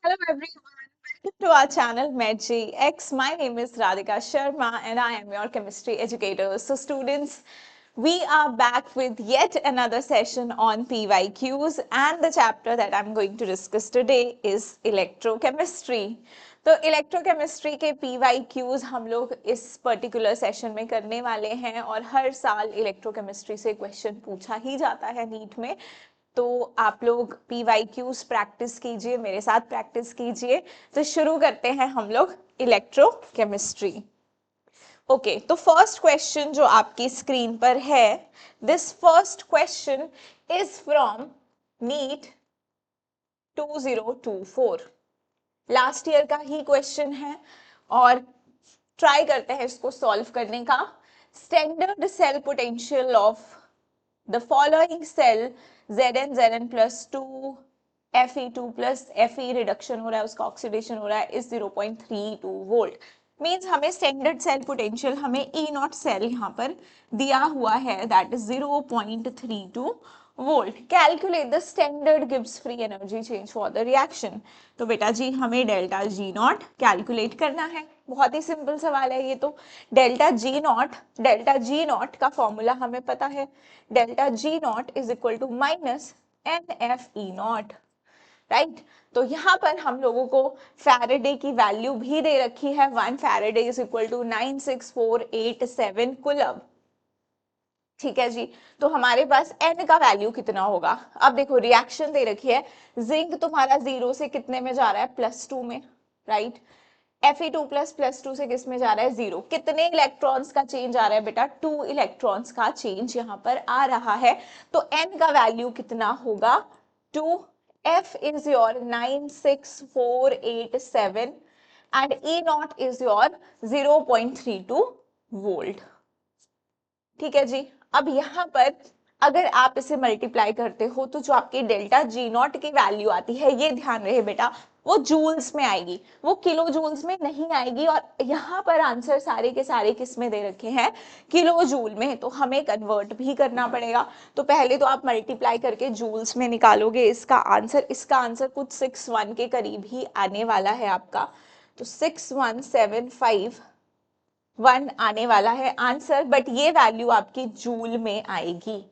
Hello everyone, welcome to our channel MedGX. My name is Radhika Sharma and I am your chemistry educator. So students, we are back with yet another session on PYQs and the chapter that I'm going to discuss today is electrochemistry. तो electrochemistry के PYQs हम लोग इस particular session में करने वाले हैं और हर साल इलेक्ट्रोकेमिस्ट्री से क्वेश्चन पूछा ही जाता है नीट में। तो आप लोग PYQs प्रैक्टिस कीजिए, मेरे साथ प्रैक्टिस कीजिए। तो शुरू करते हैं हम लोग इलेक्ट्रोकेमिस्ट्री। ओके, तो फर्स्ट क्वेश्चन जो आपकी स्क्रीन पर है, this first question is from NEET 2024। Last year का ही क्वेश्चन है और ट्राई करते हैं इसको सॉल्व करने का। Standard cell potential of the following cell Zn plus 2 Fe2 plus Fe reduction हो रहा है, उसका ऑक्सीडेशन हो रहा है, इज 0.32 वोल्ट। मीन्स हमें स्टैंडर्ड सेल पोटेंशियल हमें E नॉट सेल यहाँ पर दिया हुआ है, that is 0.32 volt. Calculate the standard Gibbs free energy change for the reaction. तो बेटा जी हमें डेल्टा जी नॉट कैलकुलेट करना है। बहुत ही सिंपल सवाल है ये तो। डेल्टा जी नॉट का फॉर्मूला हमें पता है, delta G naught is equal to minus N F E naught, right. तो यहाँ पर हम लोगों को फैराडे की वैल्यू भी दे रखी है, 1 faraday is equal to 96487 coulomb. ठीक है जी। तो हमारे पास n का वैल्यू कितना होगा। अब देखो रिएक्शन दे रखी है, जिंक तुम्हारा 0 से कितने में जा रहा है, +2 में, राइट। Fe2 प्लस 2 से किस में जा रहा है, 0। कितने इलेक्ट्रॉन्स का चेंज आ रहा है बेटा, 2 इलेक्ट्रॉन्स का चेंज यहाँ पर आ रहा है। तो n का वैल्यू कितना होगा, 2। F is your 96487 and E naught is your 0.32 volt. ठीक है जी। अब यहाँ पर अगर आप इसे मल्टीप्लाई करते हो तो जो आपकी डेल्टा जी नॉट की वैल्यू आती है, ये ध्यान रहे बेटा, वो जूल्स में आएगी, वो किलो जूल्स में नहीं आएगी। और यहाँ पर आंसर सारे के सारे किस में दे रखे हैं, किलो जूल में। तो हमें कन्वर्ट भी करना पड़ेगा। तो पहले तो आप मल्टीप्लाई करके जूल्स में निकालोगे इसका आंसर कुछ 61 के करीब ही आने वाला है आपका। तो 6175 आने वाला है आंसर, बट ये वैल्यू आपकी जूल में आएगी।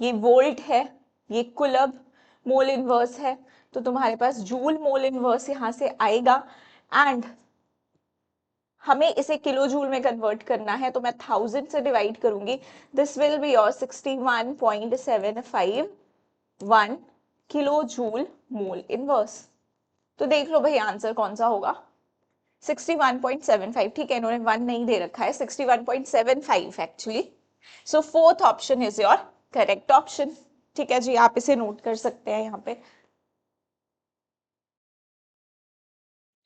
ये वोल्ट है, ये कुलब मोल इनवर्स है, तो तुम्हारे पास जूल मोल इनवर्स यहां से आएगा। एंड हमें इसे किलो जूल में कन्वर्ट करना है, तो मैं 1000 से डिवाइड करूंगी। This will be your 61.751 kilo joule mole inverse. तो देख लो भाई आंसर कौन सा होगा, 61.75। ठीक है, इन्होंने 1 नहीं दे रखा है, 61.75 actually. So fourth option is your correct option. ठीक है जी, आप इसे नोट कर सकते हैं यहाँ पे।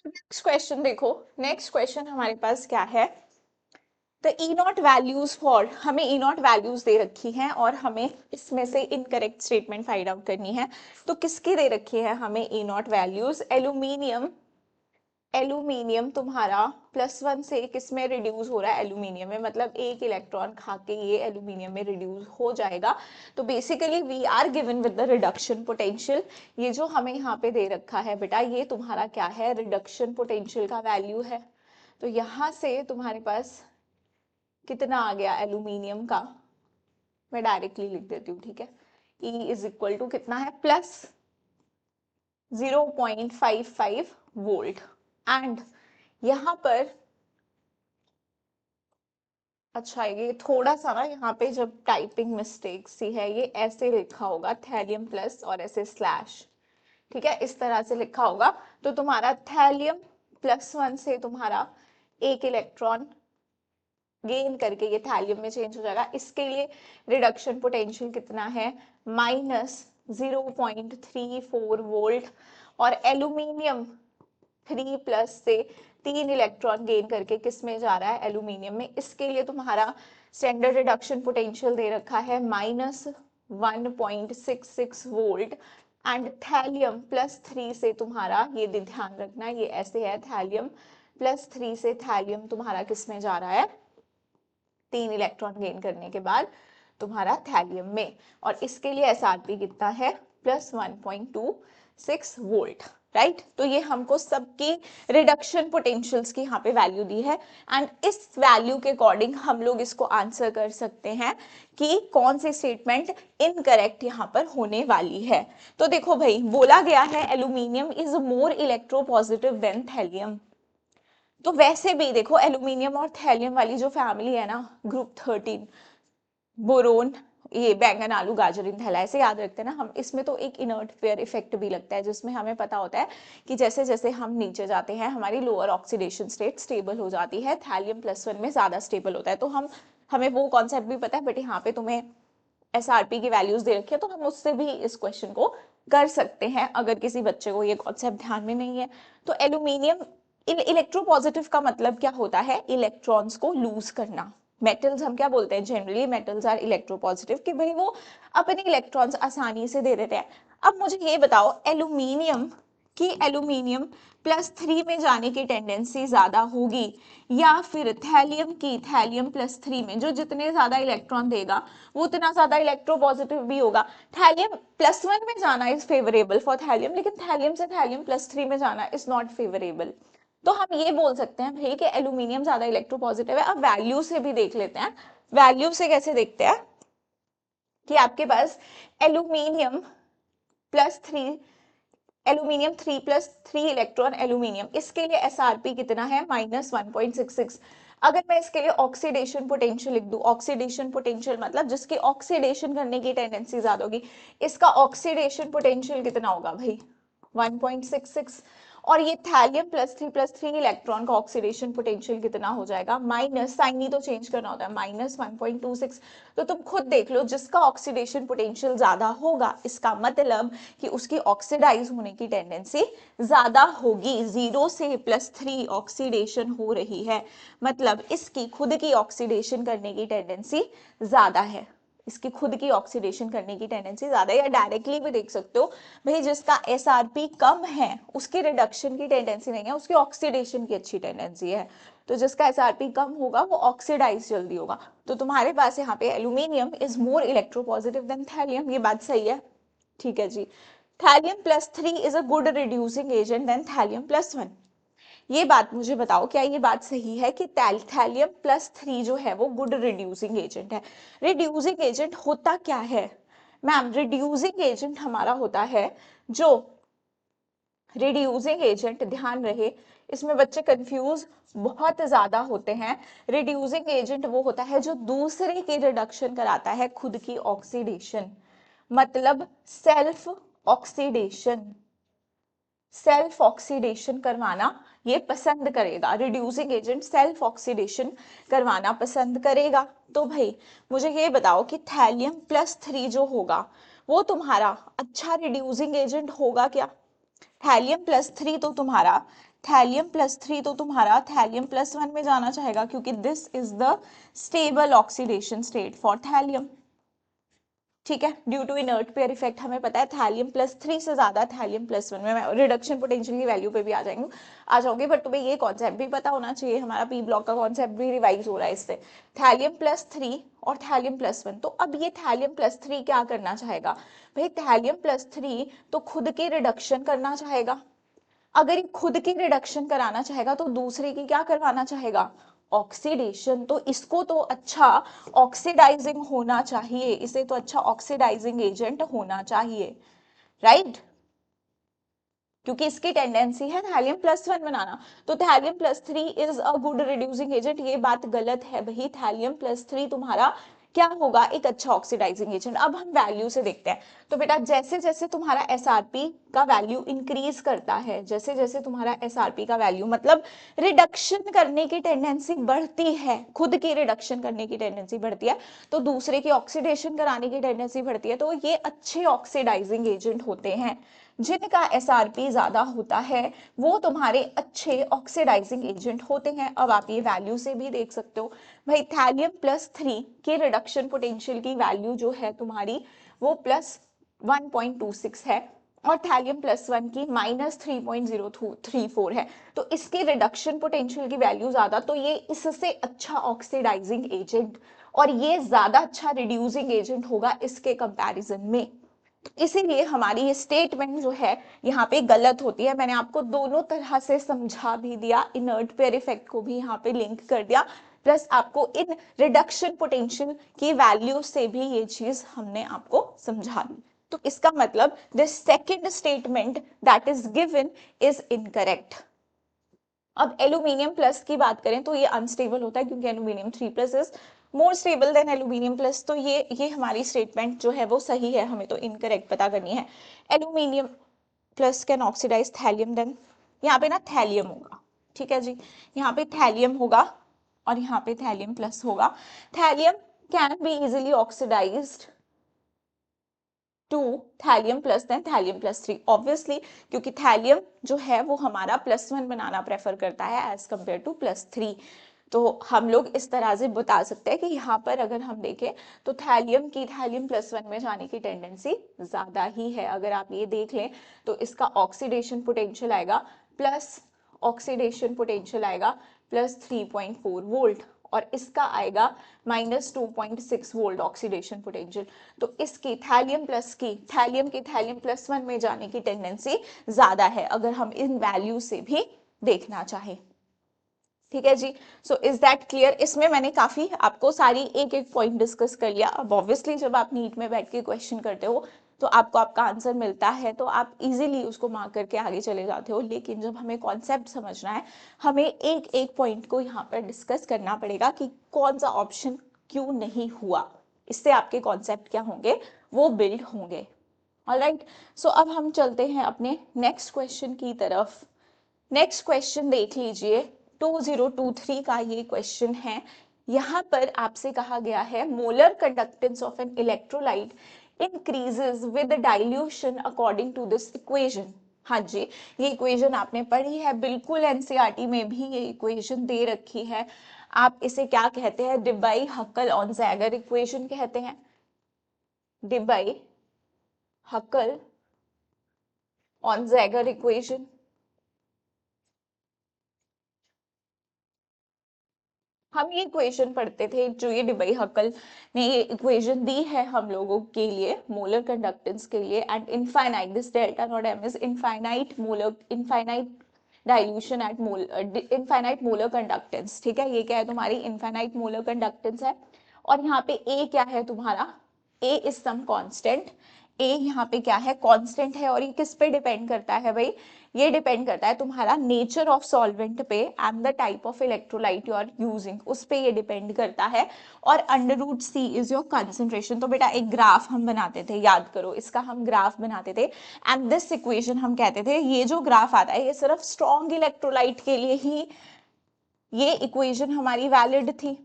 नेक्स्ट क्वेश्चन देखो, नेक्स्ट क्वेश्चन हमारे पास क्या है, तो ई नॉट वैल्यूज फॉर, हमें ई नॉट वैल्यूज दे रखी हैं और हमें इसमें से इनकरेक्ट स्टेटमेंट फाइंड आउट करनी है। तो किसकी दे रखी है हमें ई नॉट वैल्यूज, एल्यूमिनियम तुम्हारा +1 से किस में रिड्यूस हो रहा है, एल्यूमिनियम में, मतलब एक इलेक्ट्रॉन खा के ये एल्यूमिनियम में रिड्यूस हो जाएगा। तो basically we are given with the reduction potential. ये जो हमें यहाँ पे दे रखा है बेटा, ये तुम्हारा क्या है, रिडक्शन पोटेंशियल का वैल्यू है। तो यहाँ से तुम्हारे पास कितना आ गया एल्यूमिनियम का, मैं डायरेक्टली लिख देती हूँ, ठीक है। E इज इक्वल टू कितना है, +0.55 वोल्ट। एंड यहाँ पर, अच्छा ये थोड़ा सा ना यहाँ पे जब टाइपिंग मिस्टेक सी है, ये ऐसे लिखा होगा थैलियम प्लस और ऐसे स्लैश, ठीक है, इस तरह से लिखा होगा। तो तुम्हारा थैलियम +1 से तुम्हारा एक इलेक्ट्रॉन गेन करके ये थैलियम में चेंज हो जाएगा। इसके लिए रिडक्शन पोटेंशियल कितना है, -0.34 वोल्ट। और एल्यूमिनियम 3+ से 3 इलेक्ट्रॉन गेन करके किस में जा रहा है, एल्यूमिनियम में। इसके लिए तुम्हारा स्टैंडर्ड रिडक्शन पोटेंशियल दे रखा है -1.66 वोल्ट। एंड थैलियम +3 से तुम्हारा, ये ध्यान रखना ये ऐसे है, थैलियम +3 से थैलियम तुम्हारा किस में जा रहा है, 3 इलेक्ट्रॉन गेन करने के बाद तुम्हारा थैलियम में। और इसके लिए SRP कितना है, प्लस 1.26 वोल्ट, राइट। तो ये हमको सबकी रिडक्शन पोटेंशियल्स की यहाँ पे वैल्यू दी है एंड इस वैल्यू के अकॉर्डिंग हम लोग इसको आंसर कर सकते हैं कि कौन सी स्टेटमेंट इनकरेक्ट यहाँ पर होने वाली है। तो देखो भाई, बोला गया है aluminium is more electropositive than thallium. तो वैसे भी देखो, एल्यूमिनियम और थैलियम वाली जो फैमिली है ना, ग्रुप 13, बोरोन, ये बैंगन आलू गाजर इन थैला, ऐसे याद रखते हैं ना हम। इसमें तो एक इनर्ट पेयर इफेक्ट भी लगता है, जिसमें हमें पता होता है कि जैसे जैसे हम नीचे जाते हैं हमारी लोअर ऑक्सीडेशन स्टेट स्टेबल हो जाती है, थैलियम +1 में ज्यादा स्टेबल होता है। तो हमें वो कॉन्सेप्ट भी पता है, बट यहाँ पे तुम्हें SRP की वैल्यूज दे रखी है तो हम उससे भी इस क्वेश्चन को कर सकते हैं अगर किसी बच्चे को ये कॉन्सेप्ट ध्यान में नहीं है। तो एल्यूमिनियम इलेक्ट्रोपॉजिटिव का मतलब क्या होता है? इलेक्ट्रॉन्स को लूज करना। मेटल्स हम क्या बोलते हैं जनरली? मेटल्स आर इलेक्ट्रोपॉजिटिव, कि भाई वो अपने इलेक्ट्रॉन्स आसानी से दे देते हैं। अब मुझे ये बताओ, एल्यूमिनियम +3 में जाने की टेंडेंसी ज्यादा होगी या फिर थैलियम +3 में, जो जितने ज्यादा इलेक्ट्रॉन देगा वो उतना ज्यादा इलेक्ट्रोपॉजिटिव भी होगा। थैलियम +1 में जाना इज फेवरेबल फॉर थैलियम, लेकिन थैलियम से थैलियम +3 में जाना इज नॉट फेवरेबल। तो हम ये बोल सकते हैं भाई कि एल्यूमिनियम ज्यादा इलेक्ट्रोपॉजिटिव है। अब वैल्यू से भी देख लेते हैं। वैल्यू से कैसे देखते हैं कि आपके पास एल्यूमिनियम +3, एल्यूमिनियम 3+3 इलेक्ट्रॉन एल्यूमिनियम, इसके लिए SRP कितना है? -1.66। अगर मैं इसके लिए ऑक्सीडेशन पोटेंशियल लिख दूं, ऑक्सीडेशन पोटेंशियल मतलब जिसकी ऑक्सीडेशन करने की टेंडेंसी ज्यादा होगी, इसका ऑक्सीडेशन पोटेंशियल कितना होगा भाई? 1.66। और ये थैलियम +3 इलेक्ट्रॉन का ऑक्सीडेशन पोटेंशियल कितना हो जाएगा? माइनस, साइन ही तो चेंज करना होता है, -1.26। तो तुम खुद देख लो, जिसका ऑक्सीडेशन पोटेंशियल ज्यादा होगा इसका मतलब कि उसकी ऑक्सीडाइज होने की टेंडेंसी ज्यादा होगी। 0 से +3 ऑक्सीडेशन हो रही है, मतलब इसकी खुद की ऑक्सीडेशन करने की टेंडेंसी ज्यादा है। इसकी खुद की ऑक्सीडेशन करने की टेंडेंसी ज्यादा है। या डायरेक्टली भी देख सकते हो भाई, जिसका SRP कम है उसकी रिडक्शन की टेंडेंसी नहीं है, उसकी ऑक्सीडेशन की अच्छी टेंडेंसी है। तो जिसका SRP कम होगा वो ऑक्सीडाइज जल्दी होगा। तो तुम्हारे पास यहाँ पे aluminium is more electropositive than thallium, ये बात सही है, ठीक है जी। Thallium +3 is a good reducing agent than thallium +1। ये बात मुझे बताओ, क्या ये बात सही है कि थैलियम +3 जो है वो गुड रिड्यूसिंग एजेंट है? रिड्यूसिंग एजेंट होता क्या है मैम? रिड्यूसिंग एजेंट हमारा होता है जो रिड्यूसिंग एजेंट, ध्यान रहे इसमें बच्चे कंफ्यूज बहुत ज्यादा होते हैं। रिड्यूसिंग एजेंट वो होता है जो दूसरे की रिडक्शन कराता है खुद की ऑक्सीडेशन, मतलब सेल्फ ऑक्सीडेशन, सेल्फ ऑक्सीडेशन करवाना ये पसंद करेगा। रिड्यूसिंग एजेंट सेल्फ ऑक्सीडेशन करवाना पसंद करेगा। तो भाई मुझे ये बताओ कि थैलियम +3 जो होगा वो तुम्हारा अच्छा रिड्यूसिंग एजेंट होगा क्या? थैलियम +3 तो तुम्हारा थैलियम +1 में जाना चाहेगा, क्योंकि this is the stable oxidation state for thallium, ठीक है। Due to inert pair effect हमें पता है थैलियम +3 से ज्यादा थैलियम +1 में, मैं रिडक्शन पोटेंशियल की वैल्यू पे भी आ जाऊंगी, बट तुम्हें ये कॉन्सेप्ट भी पता होना चाहिए, हमारा P ब्लॉक का कॉन्सेप्ट भी रिवाइज हो रहा है इससे। थैलियम +3 और थैलियम +1, तो अब ये थैलियम +3 क्या करना चाहेगा भाई? थैलियम +3 तो खुद की रिडक्शन करना चाहेगा। अगर ये खुद की रिडक्शन कराना चाहेगा तो दूसरे की क्या करवाना चाहेगा? ऑक्सीडेशन। तो इसको तो अच्छा ऑक्सीडाइजिंग होना चाहिए, इसे तो अच्छा ऑक्सीडाइजिंग एजेंट होना चाहिए, राइट? क्योंकि इसकी टेंडेंसी है थैलियम +1 बनाना। तो thallium +3 is a good reducing agent, ये बात गलत है भाई। थैलियम +3 तुम्हारा क्या होगा? एक अच्छा ऑक्सीडाइजिंग एजेंट। अब हम वैल्यू से देखते हैं। तो बेटा जैसे जैसे तुम्हारा SRP का वैल्यू इंक्रीज करता है, जैसे जैसे तुम्हारा SRP का वैल्यू मतलब रिडक्शन करने की टेंडेंसी बढ़ती है, खुद की रिडक्शन करने की टेंडेंसी बढ़ती है, तो दूसरे की ऑक्सीडेशन कराने की टेंडेंसी बढ़ती है, तो ये अच्छे ऑक्सीडाइजिंग एजेंट होते हैं। जिनका SRP ज्यादा होता है वो तुम्हारे अच्छे ऑक्सीडाइजिंग एजेंट होते हैं। अब आप ये वैल्यू से भी देख सकते हो भाई, थैलियम +3 के रिडक्शन पोटेंशियल की वैल्यू जो है तुम्हारी वो +1.26 है, और थैलियम +1 की -3.034 है। तो इसके रिडक्शन पोटेंशियल की वैल्यू ज्यादा, तो ये इससे अच्छा ऑक्सीडाइजिंग एजेंट और ये ज्यादा अच्छा रिड्यूसिंग एजेंट होगा इसके कंपैरिजन में। इसीलिए हमारी ये स्टेटमेंट जो है यहाँ पे गलत होती है। मैंने आपको दोनों तरह से समझा भी दिया, इनर्ट पेयर इफेक्ट को भी यहाँ पे लिंक कर दिया, प्लस आपको इन रिडक्शन पोटेंशियल की वैल्यू से भी ये चीज हमने आपको समझा दी। तो इसका मतलब this second statement that is given is incorrect. अब एल्यूमिनियम प्लस की बात करें तो ये अनस्टेबल होता है, क्योंकि aluminium 3+ is more stable then aluminium plus. तो ये हमारी स्टेटमेंट जो है वो सही है, हमें तो इनकरेक्ट पता करनी है। Aluminium plus can oxidise thallium, then यहाँ पे ना थैलियम होगा, ठीक है जी, यहाँ पे थैलियम होगा और यहाँ पे थैलियम प्लस होगा। Thallium can be easily oxidised to thallium plus then thallium plus 3, obviously, क्योंकि थैलियम जो है वो हमारा +1 बनाना प्रेफर करता है एज कंपेयर टू +3। तो हम लोग इस तरह से बता सकते हैं कि यहाँ पर अगर हम देखें तो थैलियम की थैलियम +1 में जाने की टेंडेंसी ज्यादा ही है। अगर आप ये देख लें तो इसका ऑक्सीडेशन पोटेंशियल आएगा प्लस ऑक्सीडेशन पोटेंशियल आएगा +3.4 वोल्ट और इसका आएगा -2.6 वोल्ट ऑक्सीडेशन पोटेंशियल। तो इसकी थैलियम की थैलियम +1 में जाने की टेंडेंसी ज्यादा है, अगर हम इन वैल्यू से भी देखना चाहें। ठीक है जी, सो इज दैट क्लियर? इसमें मैंने काफी आपको सारी एक एक पॉइंट डिस्कस कर लिया। अब ऑब्वियसली जब आप नीट में बैठ के क्वेश्चन करते हो तो आपको आपका आंसर मिलता है तो आप इजीली उसको मार्क करके आगे चले जाते हो, लेकिन जब हमें कॉन्सेप्ट समझना है हमें एक एक पॉइंट को यहाँ पर डिस्कस करना पड़ेगा कि कौन सा ऑप्शन क्यों नहीं हुआ, इससे आपके कॉन्सेप्ट क्या होंगे, वो बिल्ड होंगे। ऑलराइट, सो अब हम चलते हैं अपने नेक्स्ट क्वेश्चन की तरफ। नेक्स्ट क्वेश्चन देख लीजिए, 2023 का ये क्वेश्चन है। यहां पर आपसे कहा गया है molar conductance of an electrolyte increases with dilution according to this equation. हाँ जी, ये इक्वेशन आपने पढ़ी है, बिल्कुल एनसीईआरटी में भी ये इक्वेशन दे रखी है। आप इसे क्या कहते हैं? Debye Hückel Onsager equation कहते हैं। Debye Hückel Onsager equation. हम ये इक्वेशन पढ़ते थे, जो ये डिबाई हक्कल ने ये इक्वेशन दी है हम लोगों के लिए मोलर कंडक्टेंस के लिए, and infinite this delta naught M is infinite molar, infinite dilution at mole, infinite molar conductance. ठीक है, ये क्या है तुम्हारी इनफाइनाइट मोलर कंडक्टेंस है। और यहाँ पे ए क्या है तुम्हारा? ए इज सम कांस्टेंट। ए यहाँ पे क्या है? कांस्टेंट है। और ये किस पे डिपेंड करता है भाई? ये डिपेंड करता है तुम्हारा नेचर ऑफ सॉल्वेंट पे and the type of electrolyte you are using, उस पे ये डिपेंड करता है। और √C इज योर कंसंट्रेशन। तो बेटा एक ग्राफ हम बनाते थे, याद करो, इसका हम ग्राफ बनाते थे एंड दिस इक्वेशन हम कहते थे ये जो ग्राफ आता है ये सिर्फ स्ट्रॉन्ग इलेक्ट्रोलाइट के लिए ही ये इक्वेशन हमारी वैलिड थी।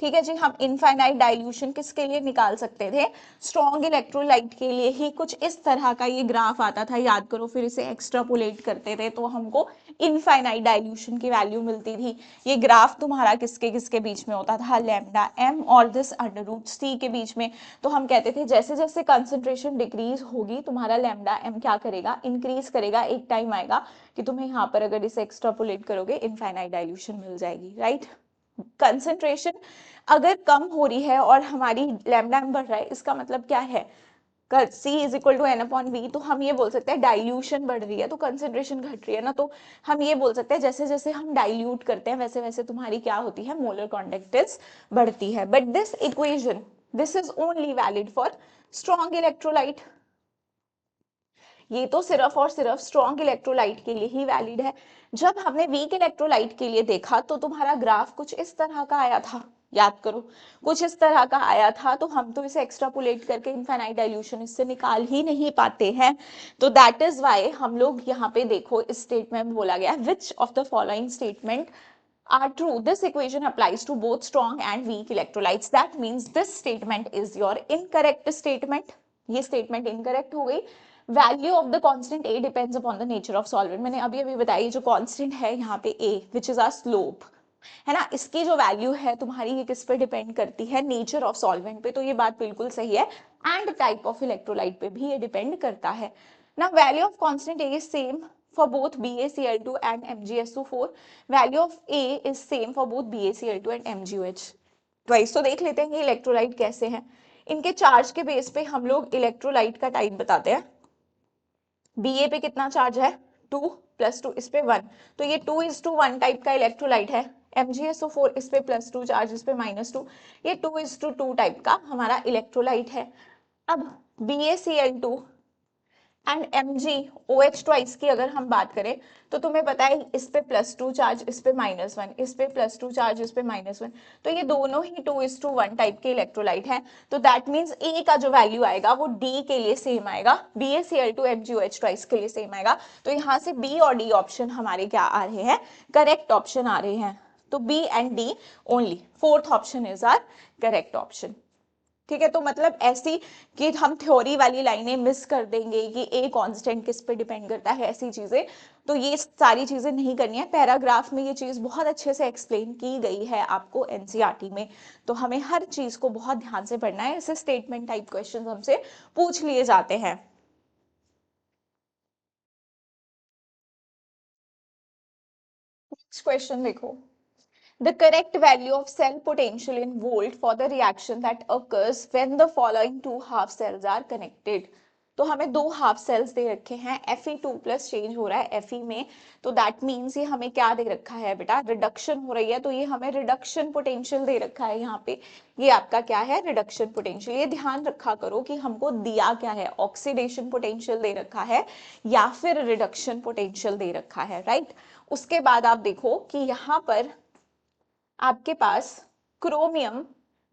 ठीक है जी, हम इनफाइनाइट डाइल्यूशन किसके लिए निकाल सकते थे? स्ट्रॉन्ग इलेक्ट्रोलाइट के लिए ही। कुछ इस तरह का ये ग्राफ आता था, याद करो, फिर इसे एक्सट्रापोलेट करते थे तो हमको इनफाइनाइट डाइल्यूशन की वैल्यू मिलती थी। ये ग्राफ तुम्हारा किसके किसके बीच में होता था? लैम्डा एम और दिस √C के बीच में। तो हम कहते थे जैसे जैसे कंसंट्रेशन डिक्रीज होगी तुम्हारा लैम्डा एम क्या करेगा? इंक्रीज करेगा। एक टाइम आएगा कि तुम्हें यहाँ पर अगर इसे एक्सट्रापोलेट करोगे इनफाइनाइट डाइल्यूशन मिल जाएगी, राइट? कंसंट्रेशन अगर कम हो रही है और हमारी लैम्डा बढ़ रहा है, इसका मतलब क्या है? C is equal to N/V। तो हम ये बोल सकते हैं डाइल्यूशन बढ़ रही है तो कंसंट्रेशन घट रही है ना। तो हम ये बोल सकते हैं जैसे जैसे हम डाइल्यूट करते हैं वैसे वैसे तुम्हारी क्या होती है? मोलर कंडक्टेंस बढ़ती है। But this equation, this is only valid for strong electrolyte. ये तो सिर्फ और सिर्फ स्ट्रॉन्ग इलेक्ट्रोलाइट के लिए ही वैलिड है। जब हमने वीक इलेक्ट्रोलाइट के लिए देखा तो तुम्हारा ग्राफ कुछ इस तरह का आया था, याद करो, कुछ इस तरह का आया था। तो हम तो इसे एक्सट्रापोलेट करके इनफाइनाइट डाइल्यूशन इससे निकाल ही नहीं पाते हैं। तो दैट इज वाई हम लोग यहाँ पे देखो इस स्टेटमेंट में बोला गया which of the following statement are true. This equation applies to both strong and weak electrolytes. That means this statement is your incorrect statement. ये statement incorrect हो गई। Value of the constant A depends upon the nature of solvent. मैंने अभी अभी बताई जो constant है यहाँ पे A, which is our slope, है ना, इसकी जो वैल्यू है तुम्हारी ये किस पे डिपेंड करती है? नेचर ऑफ सॉल्वेंट पे। तो ये बात बिल्कुल सही है। एंड टाइप ऑफ इलेक्ट्रोलाइट पे भी ये डिपेंड करता है ना। Value of constant A is same for both BaCl2 and MgSO4. Value of A is same for both BaCl2 and MgOH. Twice तो देख लेते हैं कि इलेक्ट्रोलाइट कैसे हैं। इनके चार्ज के बेस पे हम लोग इलेक्ट्रोलाइट का टाइप बताते हैं। Ba पे कितना चार्ज है 2 + 2 इस पे 1, तो ये 2:1 टाइप का इलेक्ट्रोलाइट है। MgSO4 इस पे +2 चार्ज, इस पे -2, ये 2:2 टाइप का हमारा इलेक्ट्रोलाइट है। अब BaCl2 एंड MgOH ट्वाइस की अगर हम बात करें तो तुम्हें पता है इस पे +2 चार्ज, इस पे -1, इस पे +2 चार्ज, इस पे -1, तो ये दोनों ही 2:1 टाइप के इलेक्ट्रोलाइट हैं। तो दैट मीन्स ए का जो वैल्यू आएगा वो डी के लिए सेम आएगा, BaCl2 MgOH ट्वाइस के लिए सेम आएगा। तो यहाँ से बी और डी ऑप्शन हमारे क्या आ रहे हैं, करेक्ट ऑप्शन आ रहे हैं। तो B and D only, fourth option is our correct option. ठीक है, तो मतलब ऐसी कि हम थ्योरी वाली लाइनें मिस कर देंगे कि ए कांस्टेंट किस पे डिपेंड करता है, ऐसी चीजें तो ये सारी चीजें नहीं करनी है। पैराग्राफ में ये चीज बहुत अच्छे से एक्सप्लेन की गई है आपको एनसीईआरटी में, तो हमें हर चीज को बहुत ध्यान से पढ़ना है। ऐसे स्टेटमेंट टाइप क्वेश्चन हमसे पूछ लिए जाते हैं। नेक्स्ट क्वेश्चन देखो, the correct value of cell potential in volt for the reaction that occurs when the following two half cells are connected। तो हमें दो हाफ सेल्स दे रखे हैं, Fe2+ चेंज हो रहा है Fe में, तो दैट मीन्स ये हमें क्या दे रखा है बेटा, रिडक्शन हो रही है, तो ये हमें रिडक्शन पोटेंशियल दे रखा है यहाँ पे। ये आपका क्या है, रिडक्शन पोटेंशियल। ये ध्यान रखा करो कि हमको दिया क्या है, ऑक्सीडेशन पोटेंशियल दे रखा है या फिर रिडक्शन पोटेंशियल दे रखा है, राइट। उसके बाद आप देखो कि यहाँ पर आपके पास क्रोमियम,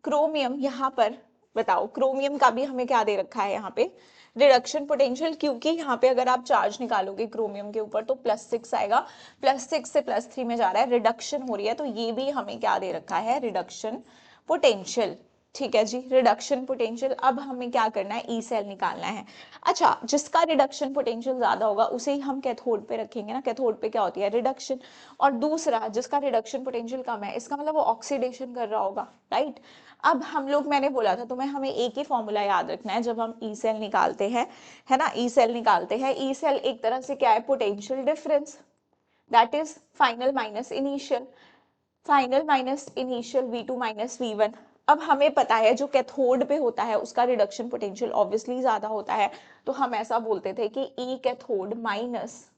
क्रोमियम यहाँ पर बताओ, क्रोमियम का भी हमें क्या दे रखा है यहाँ पे, रिडक्शन पोटेंशियल, क्योंकि यहाँ पे अगर आप चार्ज निकालोगे क्रोमियम के ऊपर तो +6 आएगा, +6 से +3 में जा रहा है, रिडक्शन हो रही है, तो ये भी हमें क्या दे रखा है, रिडक्शन पोटेंशियल। ठीक है जी, रिडक्शन पोटेंशियल। अब हमें क्या करना है, ई सेल निकालना है। अच्छा, जिसका रिडक्शन पोटेंशियल ज्यादा होगा उसे ही हम कैथोड पे रखेंगे ना, कैथोड पे क्या होती है, रिडक्शन। और दूसरा जिसका रिडक्शन पोटेंशियल कम है, इसका मतलब वो ऑक्सीडेशन कर रहा होगा, राइट। अब हम लोग, मैंने बोला था तुम्हें, हमें एक ही फॉर्मूला याद रखना है जब हम ई सेल निकालते हैं, है ना, ई सेल निकालते हैं। ई सेल एक तरह से क्या है, potential difference, that is final minus initial, final minus initial V2 minus V1। अब हमें पता है जो कैथोड पे होता है उसका रिडक्शन पोटेंशियल ऑब्वियसली ज्यादा होता है, तो हम ऐसा बोलते थे कि ई कैथोड माइनस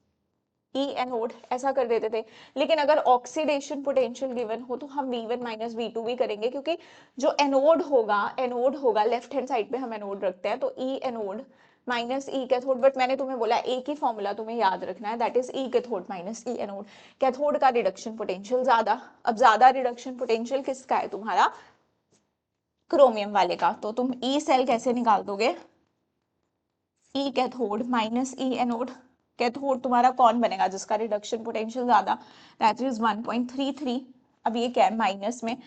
ई एनोड, ऐसा कर देते थे। लेकिन अगर ऑक्सीडेशन पोटेंशियल गिवन हो तो हम V1 माइनस V2 भी करेंगे, क्योंकि जो एनोड होगा, एनोड होगा लेफ्ट हैंड साइड पे हम एनोड रखते हैं, तो E anode minus E cathode. But मैंने तुम्हें बोला एक ही फॉर्मूला तुम्हें याद रखना है, that is E cathode minus E anode. Cathode का रिडक्शन पोटेंशियल ज्यादा। अब ज्यादा रिडक्शन पोटेंशियल किसका है, तुम्हारा क्रोमियम वाले का। तो तुम ई सेल कैसे निकाल दोगे, ई कैथोड माइनस ई एनोड। कैथोड तुम्हारा कौन बनेगा, जिसका रिडक्शन पोटेंशियल ज्यादा, दैट इज 1.33। अब ये क्या है, माइनस में,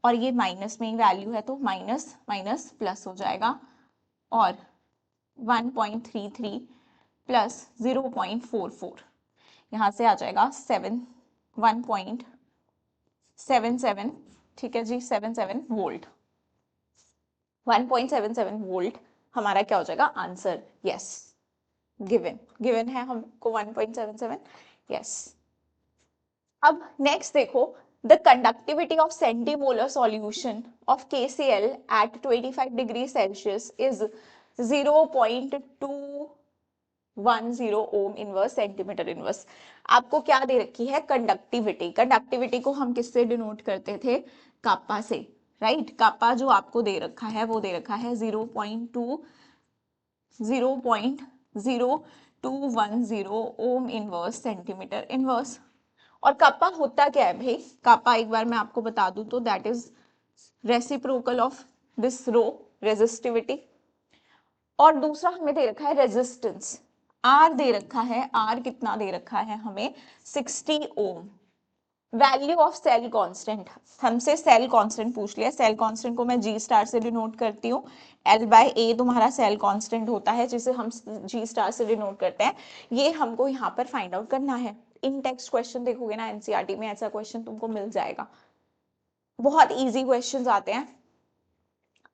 और ये माइनस में ही वैल्यू है, तो माइनस माइनस प्लस हो जाएगा, और 1.33 प्लस 0.44, यहाँ से आ जाएगा 1.77। ठीक है जी, 77 वोल्ट, 1.77 वोल्ट हमारा क्या हो जाएगा आंसर। यस, गिवन, गिवन है हमको 1.77, यस। अब नेक्स्ट देखो, the conductivity of centimolar solution of KCl at 25 degree Celsius is 0.210 ohm inverse centimetre inverse. आपको क्या दे रखी है, कंडक्टिविटी। कंडक्टिविटी को हम किससे डिनोट करते थे, कापा से, राइट। कापा जो आपको दे रखा है वो दे रखा है 0.0210 ओम इनवर्स सेंटीमीटर इनवर्स। और कापा होता क्या है भाई, कापा एक बार मैं आपको बता दूं तो that is reciprocal of this rho, resistivity. और दूसरा हमें दे रखा है रेजिस्टेंस, आर दे रखा है, आर कितना दे रखा है हमें, 60 ओम। वैल्यू ऑफ सेल कांस्टेंट, हमसे सेल कांस्टेंट पूछ लिया। सेल कांस्टेंट को मैं G* से डिनोट करती हूँ, L/A तुम्हारा सेल कांस्टेंट होता है जिसे हम G* से डिनोट करते हैं। ये हमको यहाँ पर फाइंड आउट करना है। इन टेक्स्ट क्वेश्चन देखोगे ना एनसीईआरटी में, ऐसा क्वेश्चन तुमको मिल जाएगा, बहुत इजी क्वेश्चंस आते हैं।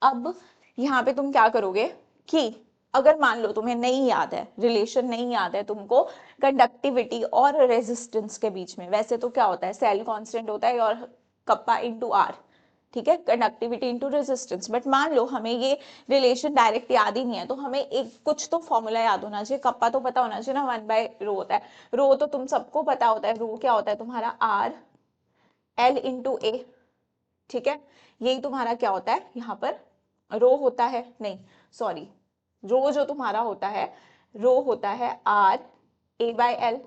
अब यहाँ पे तुम क्या करोगे कि अगर मान लो तुम्हें नहीं याद है, रिलेशन नहीं याद है तुमको कंडक्टिविटी और रेजिस्टेंस के बीच में, वैसे तो क्या होता है, सेल कांस्टेंट होता है और कप्पा इनटू आर, ठीक है, कंडक्टिविटी इनटू रेजिस्टेंस। बट मान लो हमें ये रिलेशन डायरेक्ट याद ही नहीं है, तो हमें एक कुछ तो फॉर्मूला याद होना चाहिए। कप्पा तो पता होना चाहिए ना, 1/रो होता है। रो तो तुम सबको पता होता है, रो क्या होता है तुम्हारा R L इंटू ए, ठीक है, यही तुम्हारा क्या होता है यहाँ पर, रो होता है, नहीं सॉरी, रो जो तुम्हारा होता है, रो होता है RA/L,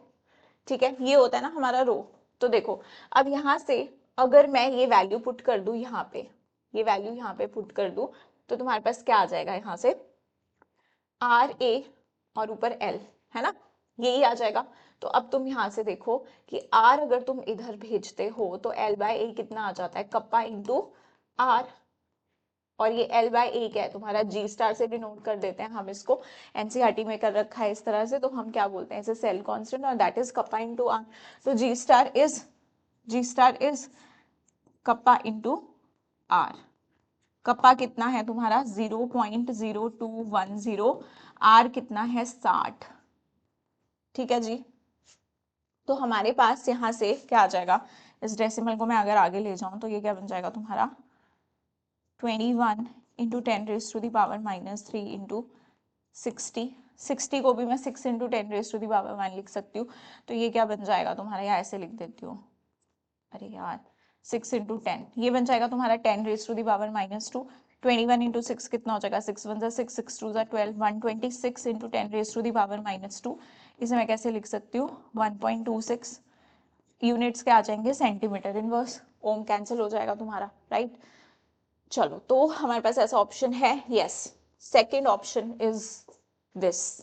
ठीक है, ये होता है ना हमारा रो। तो देखो अब यहाँ से अगर मैं ये वैल्यू पुट कर दूं यहाँ पे, ये वैल्यू यहाँ पे पुट कर दूं, तो तुम्हारे पास क्या आ जाएगा यहाँ से, RA और ऊपर L, है ना, यही आ जाएगा। तो अब तुम यहाँ से देखो कि R अगर तुम इधर भेजते हो तो L/A कितना आ जाता है, कप्पा इंटू R, और ये L/A क्या है तुम्हारा, G स्टार से डिनोट कर देते हैं हम इसको, एनसीईआरटी में कर रखा है इस तरह से, तो हम क्या बोलते हैं इसे, सेल कांस्टेंट, और that is kappa into R। तो G star is kappa into R। Kappa कितना है तुम्हारा 0.0210, R कितना है 60, ठीक है जी। तो हमारे पास यहाँ से क्या आ जाएगा, इस डेसिमल को मैं अगर आगे ले जाऊं तो ये क्या बन जाएगा तुम्हारा 21 इंटू 10⁻³ इंटू 60 को भी मैं 6 इंटू 10⁻1 लिख सकती हूँ। तो ये क्या बन जाएगा तुम्हारा, या ऐसे लिख देती हूँ, अरे यार 6 इंटू 10, ये बन जाएगा तुम्हारा 10⁻²। 21 इंटू 6 कितना हो जाएगा, 6 1 6, 6 2 12, 126 इंटू 10⁻²। इसे मैं कैसे लिख सकती हूँ, 1.26, यूनिट्स क्या आ जाएंगे, सेंटीमीटर इनवर्स, ओम कैंसिल हो जाएगा तुम्हारा, राइट। चलो तो हमारे पास ऐसा ऑप्शन है, yes, second option is this.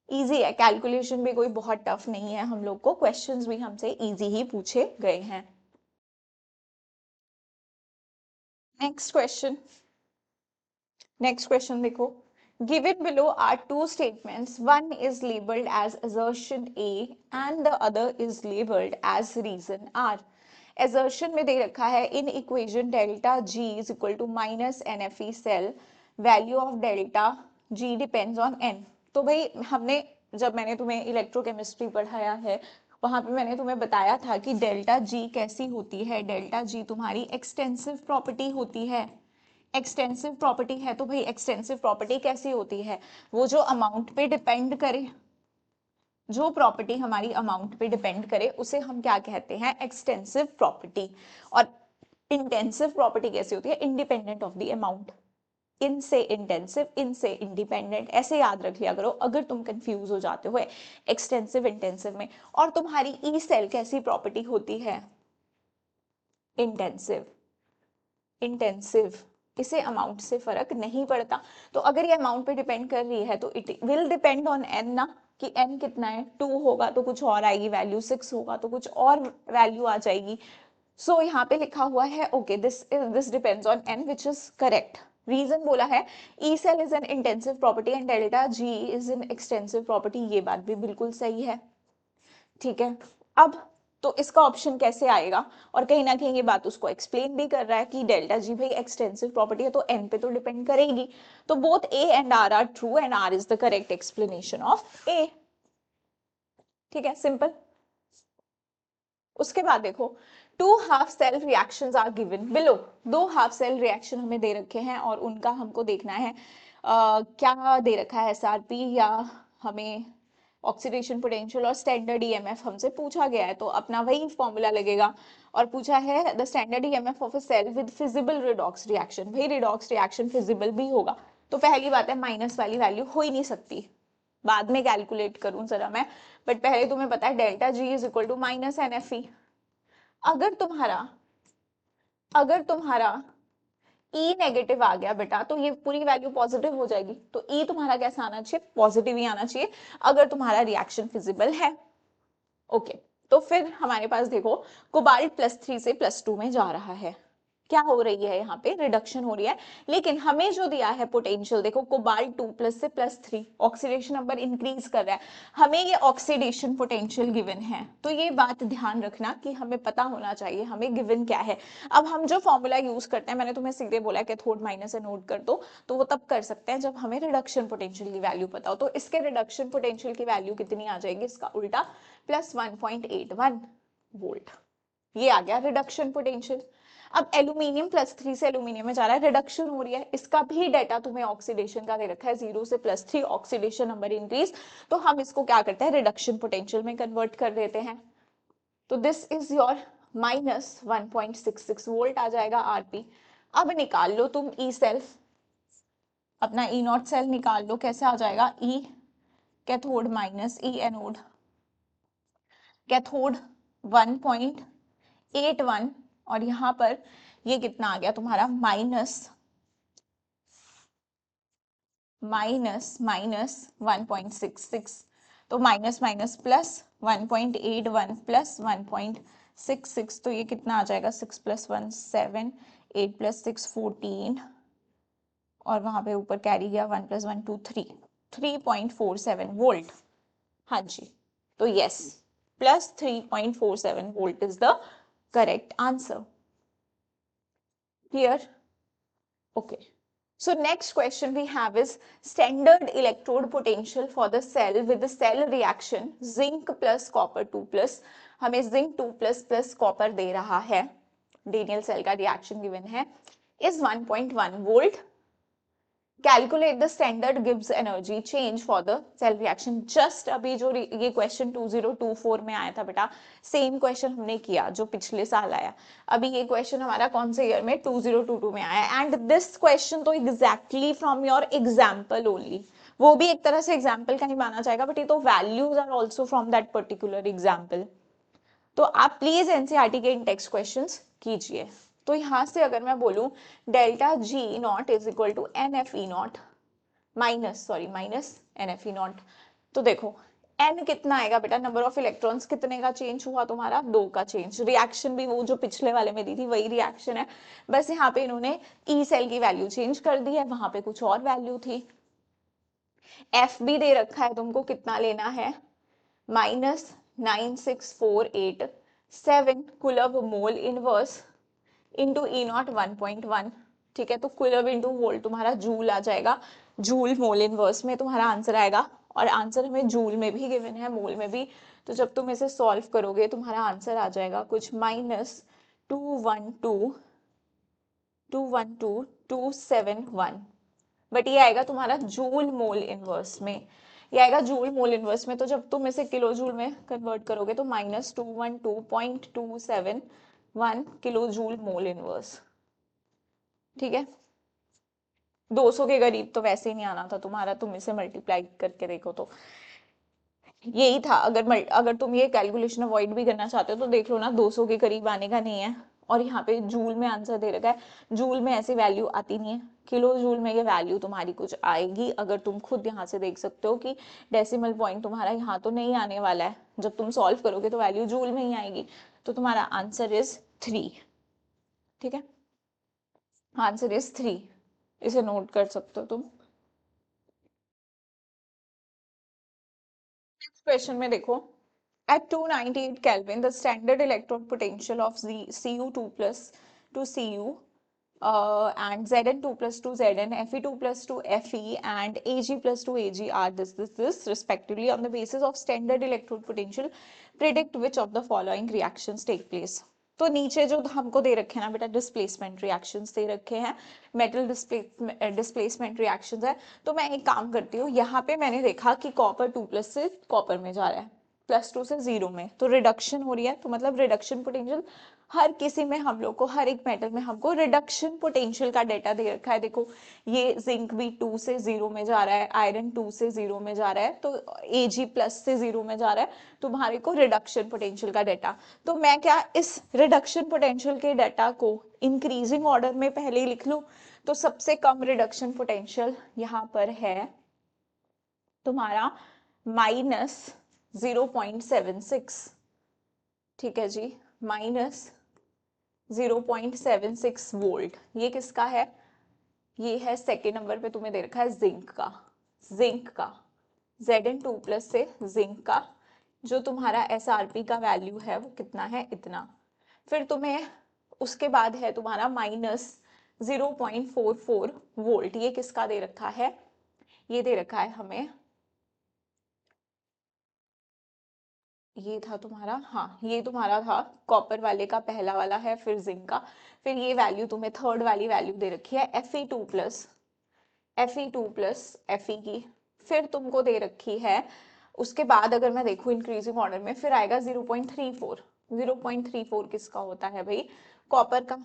Easy है, कैलकुलेशन भी कोई बहुत टफ नहीं है, हम लोग को क्वेश्चंस भी हमसे इजी ही पूछे गए हैं। नेक्स्ट क्वेश्चन देखो, given below are two statements, one is labeled as assertion A and the other is labeled as reason R। assertion में दे रखा है in equation delta G is equal to minus NFE cell, value of delta G depends on N। तो भाई हमने, जब मैंने तुम्हें electrochemistry पढ़ाया है वहां पे मैंने तुम्हें बताया था कि डेल्टा जी कैसी होती है, डेल्टा जी तुम्हारी एक्सटेंसिव प्रॉपर्टी होती है। एक्सटेंसिव प्रॉपर्टी है तो भाई एक्सटेंसिव प्रॉपर्टी कैसी होती है, वो जो अमाउंट पे डिपेंड करे, जो प्रॉपर्टी हमारी अमाउंट पे डिपेंड करे उसे हम क्या कहते हैं, एक्सटेंसिव प्रॉपर्टी। और इंटेंसिव प्रॉपर्टी कैसी होती है, इंडिपेंडेंट ऑफ द अमाउंट, इनसे इंटेंसिव, इनसे इंडिपेंडेंट, ऐसे याद रख लिया करो अगर तुम कंफ्यूज हो जाते हो एक्सटेंसिव इंटेंसिव में। और तुम्हारी ई सेल कैसी प्रॉपर्टी होती है, इंटेंसिव, इंटेंसिव, इसे अमाउंट से फर्क नहीं पड़ता। तो अगर ये अमाउंट पे डिपेंड कर रही है तो it will depend on an ना, कि एन कितना है, 2 होगा तो कुछ और आएगी वैल्यू, 6 होगा तो कुछ और वैल्यू आ जाएगी। सो यहाँ पे लिखा हुआ है okay this depends on N which is correct. Reason बोला है E cell is an intensive property and delta G is an extensive property, ये बात भी बिल्कुल सही है, ठीक है। अब तो इसका ऑप्शन कैसे आएगा, और कहीं ना कहीं ये बात उसको एक्सप्लेन भी कर रहा है कि डेल्टा जी भाई एक्सटेंसिव प्रॉपर्टी है तो एन पे तो डिपेंड करेगी। तो both A and R true and R is the correct explanation of A, ठीक है, सिंपल। उसके बाद देखो, two half cell reactions are given below, दो हाफ सेल रिएक्शन हमें दे रखे हैं और उनका हमको देखना है क्या दे रखा है, एसआरपी या हमें ऑक्सीडेशन पोटेंशियल और स्टैंडर्ड ईएमएफ हमसे पूछा गया है, तो अपना वही फॉर्मूला लगेगा। और पूछा है the standard EMF of a cell with feasible redox reaction, भाई रिडॉक्स रिएक्शन फिजिबल भी होगा, तो पहली बात है माइनस वाली वैल्यू हो ही नहीं सकती, बाद में कैलकुलेट करूं जरा मैं, बट पहले तुम्हें पता है delta G is equal to minus NFE। अगर तुम्हारा ई नेगेटिव आ गया बेटा तो ये पूरी वैल्यू पॉजिटिव हो जाएगी, तो ई तुम्हारा कैसा आना चाहिए, पॉजिटिव ही आना चाहिए अगर तुम्हारा रिएक्शन फिजिबल है। ओके, तो फिर हमारे पास देखो कोबाल्ट +3 से +2 में जा रहा है, क्या हो रही है यहाँ पे, रिडक्शन हो रही है। लेकिन हमें जो दिया है पोटेंशियल देखो, कोबाल्ट 2 से +3 ऑक्सीडेशन नंबर इंक्रीज कर रहा है, हमें ये ऑक्सीडेशन पोटेंशियल गिवन है। तो ये बात ध्यान रखना कि हमें पता होना चाहिए हमें गिवन क्या है। अब हम जो फॉर्मूला यूज करते हैं, मैंने तुम्हें सीधे बोला कैथोड माइनस से नोट कर दो, तो वो तब कर सकते हैं जब हमें रिडक्शन पोटेंशियल की वैल्यू पता हो। तो इसके रिडक्शन पोटेंशियल की वैल्यू कितनी आ जाएगी, इसका उल्टा +1.81 वोल्ट, ये आ गया रिडक्शन पोटेंशियल। अब एल्यूमिनियम +3 से एल्यूमिनियम में जा रहा है, रिडक्शन हो रही है, इसका भी डेटा तुम्हें ऑक्सीडेशन का दे रखा है, 0 से +3 ऑक्सीडेशन नंबर इंक्रीज, तो हम इसको क्या करते हैं, रिडक्शन पोटेंशियल में कन्वर्ट कर देते हैं। तो दिस इज योर -1.66 वोल्ट आ जाएगा आरपी। अब निकाल लो तुम ई सेल्फ, अपना ई नॉट सेल निकाल लो, कैसे आ जाएगा, ई कैथोड माइनस ई एनोड, कैथोड 1.81 और यहाँ पर ये कितना आ गया तुम्हारा माइनस 1.66, तो माइनस माइनस प्लस 1.81 प्लस 1.66, तो ये कितना आ जाएगा, 6 + 1 7, 8 + 6 14, और वहां पे ऊपर कैरी गया 1 + 1 2 3, 3.47 वोल्ट। हाँ जी, तो yes, +3.47 volt is the correct answer. Clear? Okay, so next question we have is standard electrode potential for the cell with the cell reaction zinc plus copper 2 plus, हमें zinc 2 plus copper दे रहा है, Daniell cell का reaction given है, is 1.1 volt, calculate the standard गिव्स energy change for the cell reaction. Just अभी जो ये question 2024 में आया था बेटा, सेम क्वेश्चन हमने किया जो पिछले साल आया, अभी ये क्वेश्चन हमारा कौन से ईयर में, 2022 में आया, एंड दिस क्वेश्चन तो exactly from your example only, वो भी एक तरह से एग्जाम्पल का ही माना जाएगा, बट ये तो values are also from that particular example. तो आप प्लीज एनसीईआरटी के इन टेक्स्ट क्वेश्चंस कीजिए। तो यहां से अगर मैं बोलूं delta G naught is equal to N F E naught minus N F E naught, तो देखो एन कितना आएगा बेटा, नंबर ऑफ इलेक्ट्रॉन्स कितने का चेंज हुआ तुम्हारा, 2 का चेंज, रिएक्शन भी वो जो पिछले वाले में दी थी वही रिएक्शन है, बस यहाँ पे इन्होंने ई सेल की वैल्यू चेंज कर दी है, वहां पे कुछ और वैल्यू थी। एफ भी दे रखा है तुमको, कितना लेना है, -96487 coulomb mole inverse into E naught 1.1, ठीक है, तो कुलब इंटू वोल्ट तुम्हारा जूल आ जाएगा, जूल मोल इनवर्स में तुम्हारा आंसर आएगा, और आंसर हमें जूल में भी गिवन है, मोल में भी, तो जब तुम इसे सॉल्व करोगे तुम्हारा आंसर आ जाएगा कुछ -212,212,271, बट ये आएगा तुम्हारा जूल मोल इनवर्स में, ये आएगा जूल मोल इनवर्स में, तो जब तुम इसे किलो जूल में कन्वर्ट करोगे तो -212.271 किलो जूल मोल इनवर्स, ठीक है, 200 के करीब तो वैसे ही नहीं आना था तुम्हारा, तुम इसे मल्टीप्लाई करके देखो तो यही था, अगर तुम ये कैलकुलेशन अवॉइड भी करना चाहते हो तो देख लो ना, 200 के करीब आने का नहीं है, और यहाँ पे जूल में आंसर दे रखा है, जूल में ऐसी वैल्यू आती नहीं है, किलो जूल में ये वैल्यू तुम्हारी कुछ आएगी, अगर तुम खुद यहाँ से देख सकते हो कि डेसिमल पॉइंट तुम्हारा यहाँ तो नहीं आने वाला है, जब तुम सॉल्व करोगे तो वैल्यू जूल में ही आएगी, तो तुम्हारा आंसर इज 3, ठीक है, आंसर इज 3, इसे नोट कर सकते हो तुम। नेक्स्ट क्वेश्चन में देखो, at 298 Kelvin, the standard electrode potential of Cu2 plus to Cu and Zn2 plus to Zn, Fe2 plus to Fe and Ag plus to Ag are this respectively on the basis of standard electrode potential. Predict which of the following reactions take place. तो नीचे जो हमको दे रखे हैं ना बेटा, displacement reactions दे रखे हैं, मेटल डिस्प्लेसमेंट रिएक्शंस है, तो मैं एक काम करती हूँ, यहाँ पे मैंने देखा कि कॉपर 2+ से कॉपर में जा रहा है, +2 से 0 में, तो रिडक्शन हो रही है, तो मतलब रिडक्शन पोटेंशियल हर किसी में हम लोग को, हर एक मेटल में हमको रिडक्शन पोटेंशियल का डेटा दे रखा है। देखो ये जिंक भी 2 से 0 में जा रहा है, आयरन 2 से 0 में जा रहा है, तो Ag+ से 0 में जा रहा है, तुम्हारे को रिडक्शन पोटेंशियल का डेटा, तो मैं क्या इस रिडक्शन पोटेंशियल के डाटा को इंक्रीजिंग ऑर्डर में पहले ही लिख लूं, तो सबसे कम रिडक्शन पोटेंशियल यहाँ पर है तुम्हारा -0.76, ठीक है जी, -0.76 वोल्ट, ये किसका है, ये है सेकेंड नंबर पे तुम्हें दे रखा है जिंक का, Zn2+ से जिंक का, जो तुम्हारा SRP का वैल्यू है वो कितना है, इतना, फिर तुम्हें उसके बाद है तुम्हारा -0.44 वोल्ट, ये किसका दे रखा है, ये दे रखा है हमें ये था तुम्हारा, हाँ ये तुम्हारा था कॉपर वाले का पहला वाला है, फिर जिंक का, फिर ये वैल्यू तुम्हें थर्ड वाली वैल्यू दे रखी है Fe2 की, फिर तुमको दे रखी है, उसके बाद अगर मैं देखूं इंक्रीजिंग ऑर्डर में फिर आएगा 0.34। 0.34 किसका होता है भाई? कॉपर का।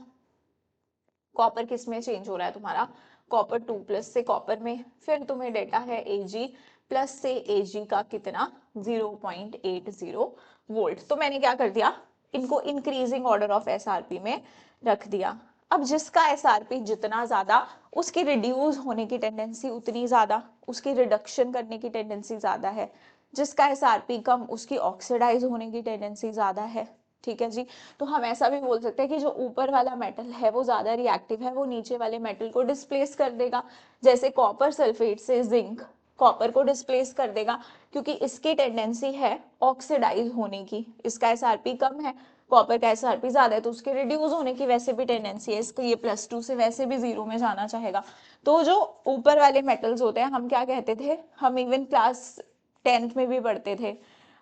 कॉपर किस में चेंज हो रहा है तुम्हारा? कॉपर 2+ से कॉपर में। फिर तुम्हें डेटा है Ag प्लस से Ag का कितना? 0.80 वोल्ट। तो मैंने क्या कर दिया, इनको इंक्रीजिंग ऑर्डर ऑफ एसआरपी में रख दिया। अब जिसका एसआरपी जितना ज्यादा, उसकी रिड्यूस होने की टेंडेंसी उतनी ज्यादा, उसकी रिडक्शन करने की टेंडेंसी ज्यादा है। जिसका एसआरपी कम, उसकी ऑक्सीडाइज होने की टेंडेंसी ज्यादा है। ठीक है जी। तो हम ऐसा भी बोल सकते हैं कि जो ऊपर वाला मेटल है वो ज्यादा रिएक्टिव है, वो नीचे वाले मेटल को डिस्प्लेस कर देगा। जैसे कॉपर सल्फेट से जिंक कॉपर को डिस्प्लेस कर देगा, क्योंकि इसकी टेंडेंसी है ऑक्सीडाइज होने की। इसका एसआरपी कम है, कॉपर का एसआरपी ज्यादा है, तो उसके रिड्यूस होने की वैसे भी टेंडेंसी है। इसको ये +2 से वैसे भी 0 में जाना चाहेगा। तो जो ऊपर वाले मेटल्स होते हैं, हम क्या कहते थे, हम इवन क्लास 10th में भी पढ़ते थे,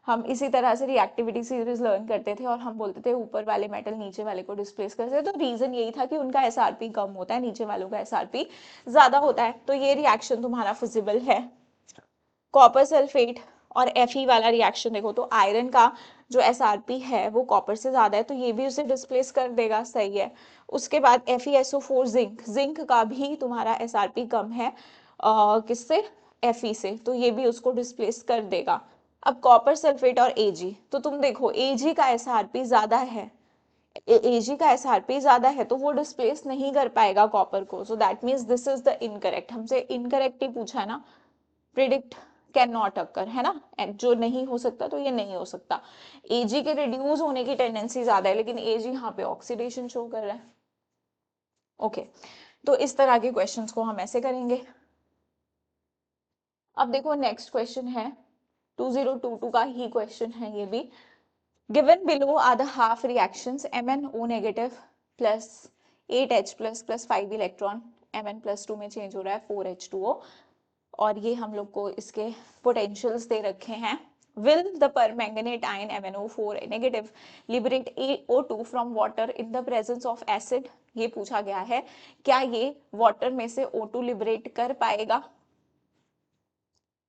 हम इसी तरह से रिएक्टिविटी सीरीज लर्न करते थे, और हम बोलते थे ऊपर वाले मेटल नीचे वाले को डिस्प्लेस करते थे। तो रीजन यही था कि उनका एसआरपी कम होता है, नीचे वालों का एसआरपी ज्यादा होता है। तो ये रिएक्शन तुम्हारा फिजिबल है। कॉपर सल्फेट और Fe वाला रिएक्शन देखो, तो आयरन का जो एसआरपी है वो कॉपर से ज्यादा है, तो ये भी उसे डिस्प्लेस कर देगा, सही है। उसके बाद FeSO4 जिंक, जिंक का भी तुम्हारा एसआरपी कम है किससे? Fe से, तो ये भी उसको डिस्प्लेस कर देगा। अब कॉपर सल्फेट और Ag, तो तुम देखो Ag का एसआरपी ज्यादा है, Ag का एसआरपी ज्यादा है, तो वो डिस्प्लेस नहीं कर पाएगा कॉपर को। So that means this is the incorrect. हमसे इनकरेक्ट ही पूछा है ना, प्रिडिक्ट कैन नॉट अकर, है ना, जो नहीं हो सकता तो ये नहीं हो सकता। Ag के रिड्यूस होने की टेंडेंसी ज्यादा है, लेकिन Ag यहाँ पे ऑक्सीडेशन शो कर रहा है। ओके, तो इस तरह के क्वेश्चंस को हम ऐसे करेंगे। अब देखो नेक्स्ट क्वेश्चन है 2022 का ही क्वेश्चन है ये भी। Given below are the half reactions MnO negative plus 8H plus 5 electron, Mn+2 में चेंज हो रहा है 4H2O, और ये हम लोग को इसके पोटेंशियल्स दे रखे हैं। Will the permanganate ion MnO4 negative liberate AO2 from water in the presence of acid? ये पूछा गया है, क्या ये वाटर में से O2 लिबरेट कर पाएगा?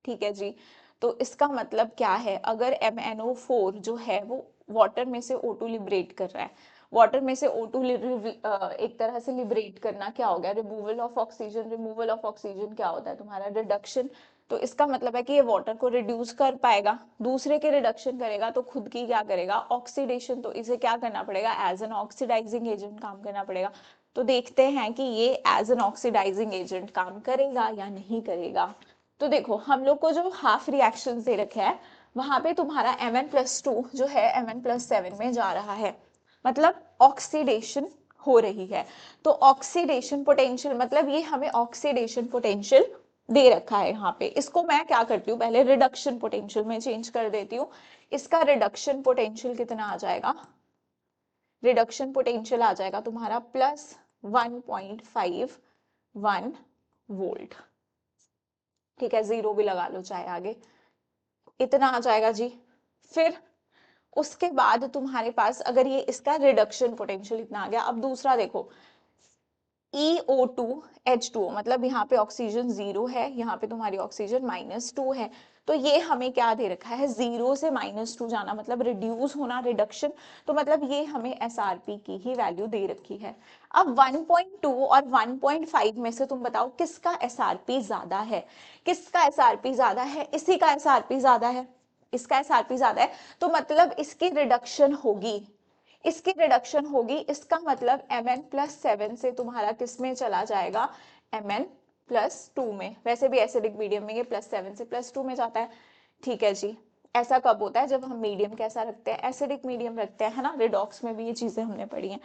ठीक है जी। तो इसका मतलब क्या है, अगर MnO4 जो है वो वाटर में से O2 लिबरेट कर रहा है, वाटर में से O2 एक तरह से लिबरेट करना क्या हो गया? Removal of oxygen. Removal of oxygen क्या होता है तुम्हारा? रिडक्शन। तो इसका मतलब है कि ये वाटर को रिड्यूस कर पाएगा, दूसरे के रिडक्शन करेगा तो खुद की क्या करेगा? ऑक्सीडेशन। तो इसे क्या करना पड़ेगा? एज एन ऑक्सीडाइजिंग एजेंट काम करना पड़ेगा। तो देखते हैं कि ये एज एन ऑक्सीडाइजिंग एजेंट काम करेगा या नहीं करेगा। तो देखो हम लोग को जो हाफ रिएक्शन दे रखे हैं, वहां पे तुम्हारा Mn+2 जो है Mn+7 में जा रहा है, मतलब ऑक्सीडेशन हो रही है। तो ऑक्सीडेशन पोटेंशियल, मतलब ये हमें ऑक्सीडेशन पोटेंशियल दे रखा है यहाँ पे। इसको मैं क्या करती हूँ, पहले रिडक्शन पोटेंशियल में चेंज कर देती हूँ। इसका रिडक्शन पोटेंशियल कितना आ जाएगा? रिडक्शन पोटेंशियल आ जाएगा तुम्हारा +1.51 वोल्ट। ठीक है, 0 भी लगा लो चाहे आगे, इतना आ जाएगा जी। फिर उसके बाद तुम्हारे पास अगर ये इसका रिडक्शन पोटेंशियल इतना आ गया, अब दूसरा देखो EO2 H2O, मतलब यहाँ पे ऑक्सीजन 0 है, यहाँ पे तुम्हारी ऑक्सीजन -2 है। तो ये हमें क्या दे रखा है? 0 से -2 जाना मतलब रिड्यूस होना, रिडक्शन। तो मतलब ये हमें एसआरपी की ही वैल्यू दे रखी है। अब 1.2 और 1.5 में से तुम बताओ किसका एसआरपी ज्यादा है? किसका एसआरपी ज्यादा है? इसी का एसआरपी ज्यादा है, इसका एसआरपी ज्यादा है, तो मतलब इसकी रिडक्शन होगी, इसकी रिडक्शन होगी। इसका मतलब Mn+7 से तुम्हारा किस में चला जाएगा? Mn+2 में। वैसे भी एसिडिक मीडियम में ये +7 से +2 में जाता है। ठीक है जी। ऐसा कब होता है? जब हम मीडियम कैसा रखते हैं? एसिडिक मीडियम रखते हैं, है ना। रिडॉक्स में भी ये चीजें हमने पढ़ी हैं।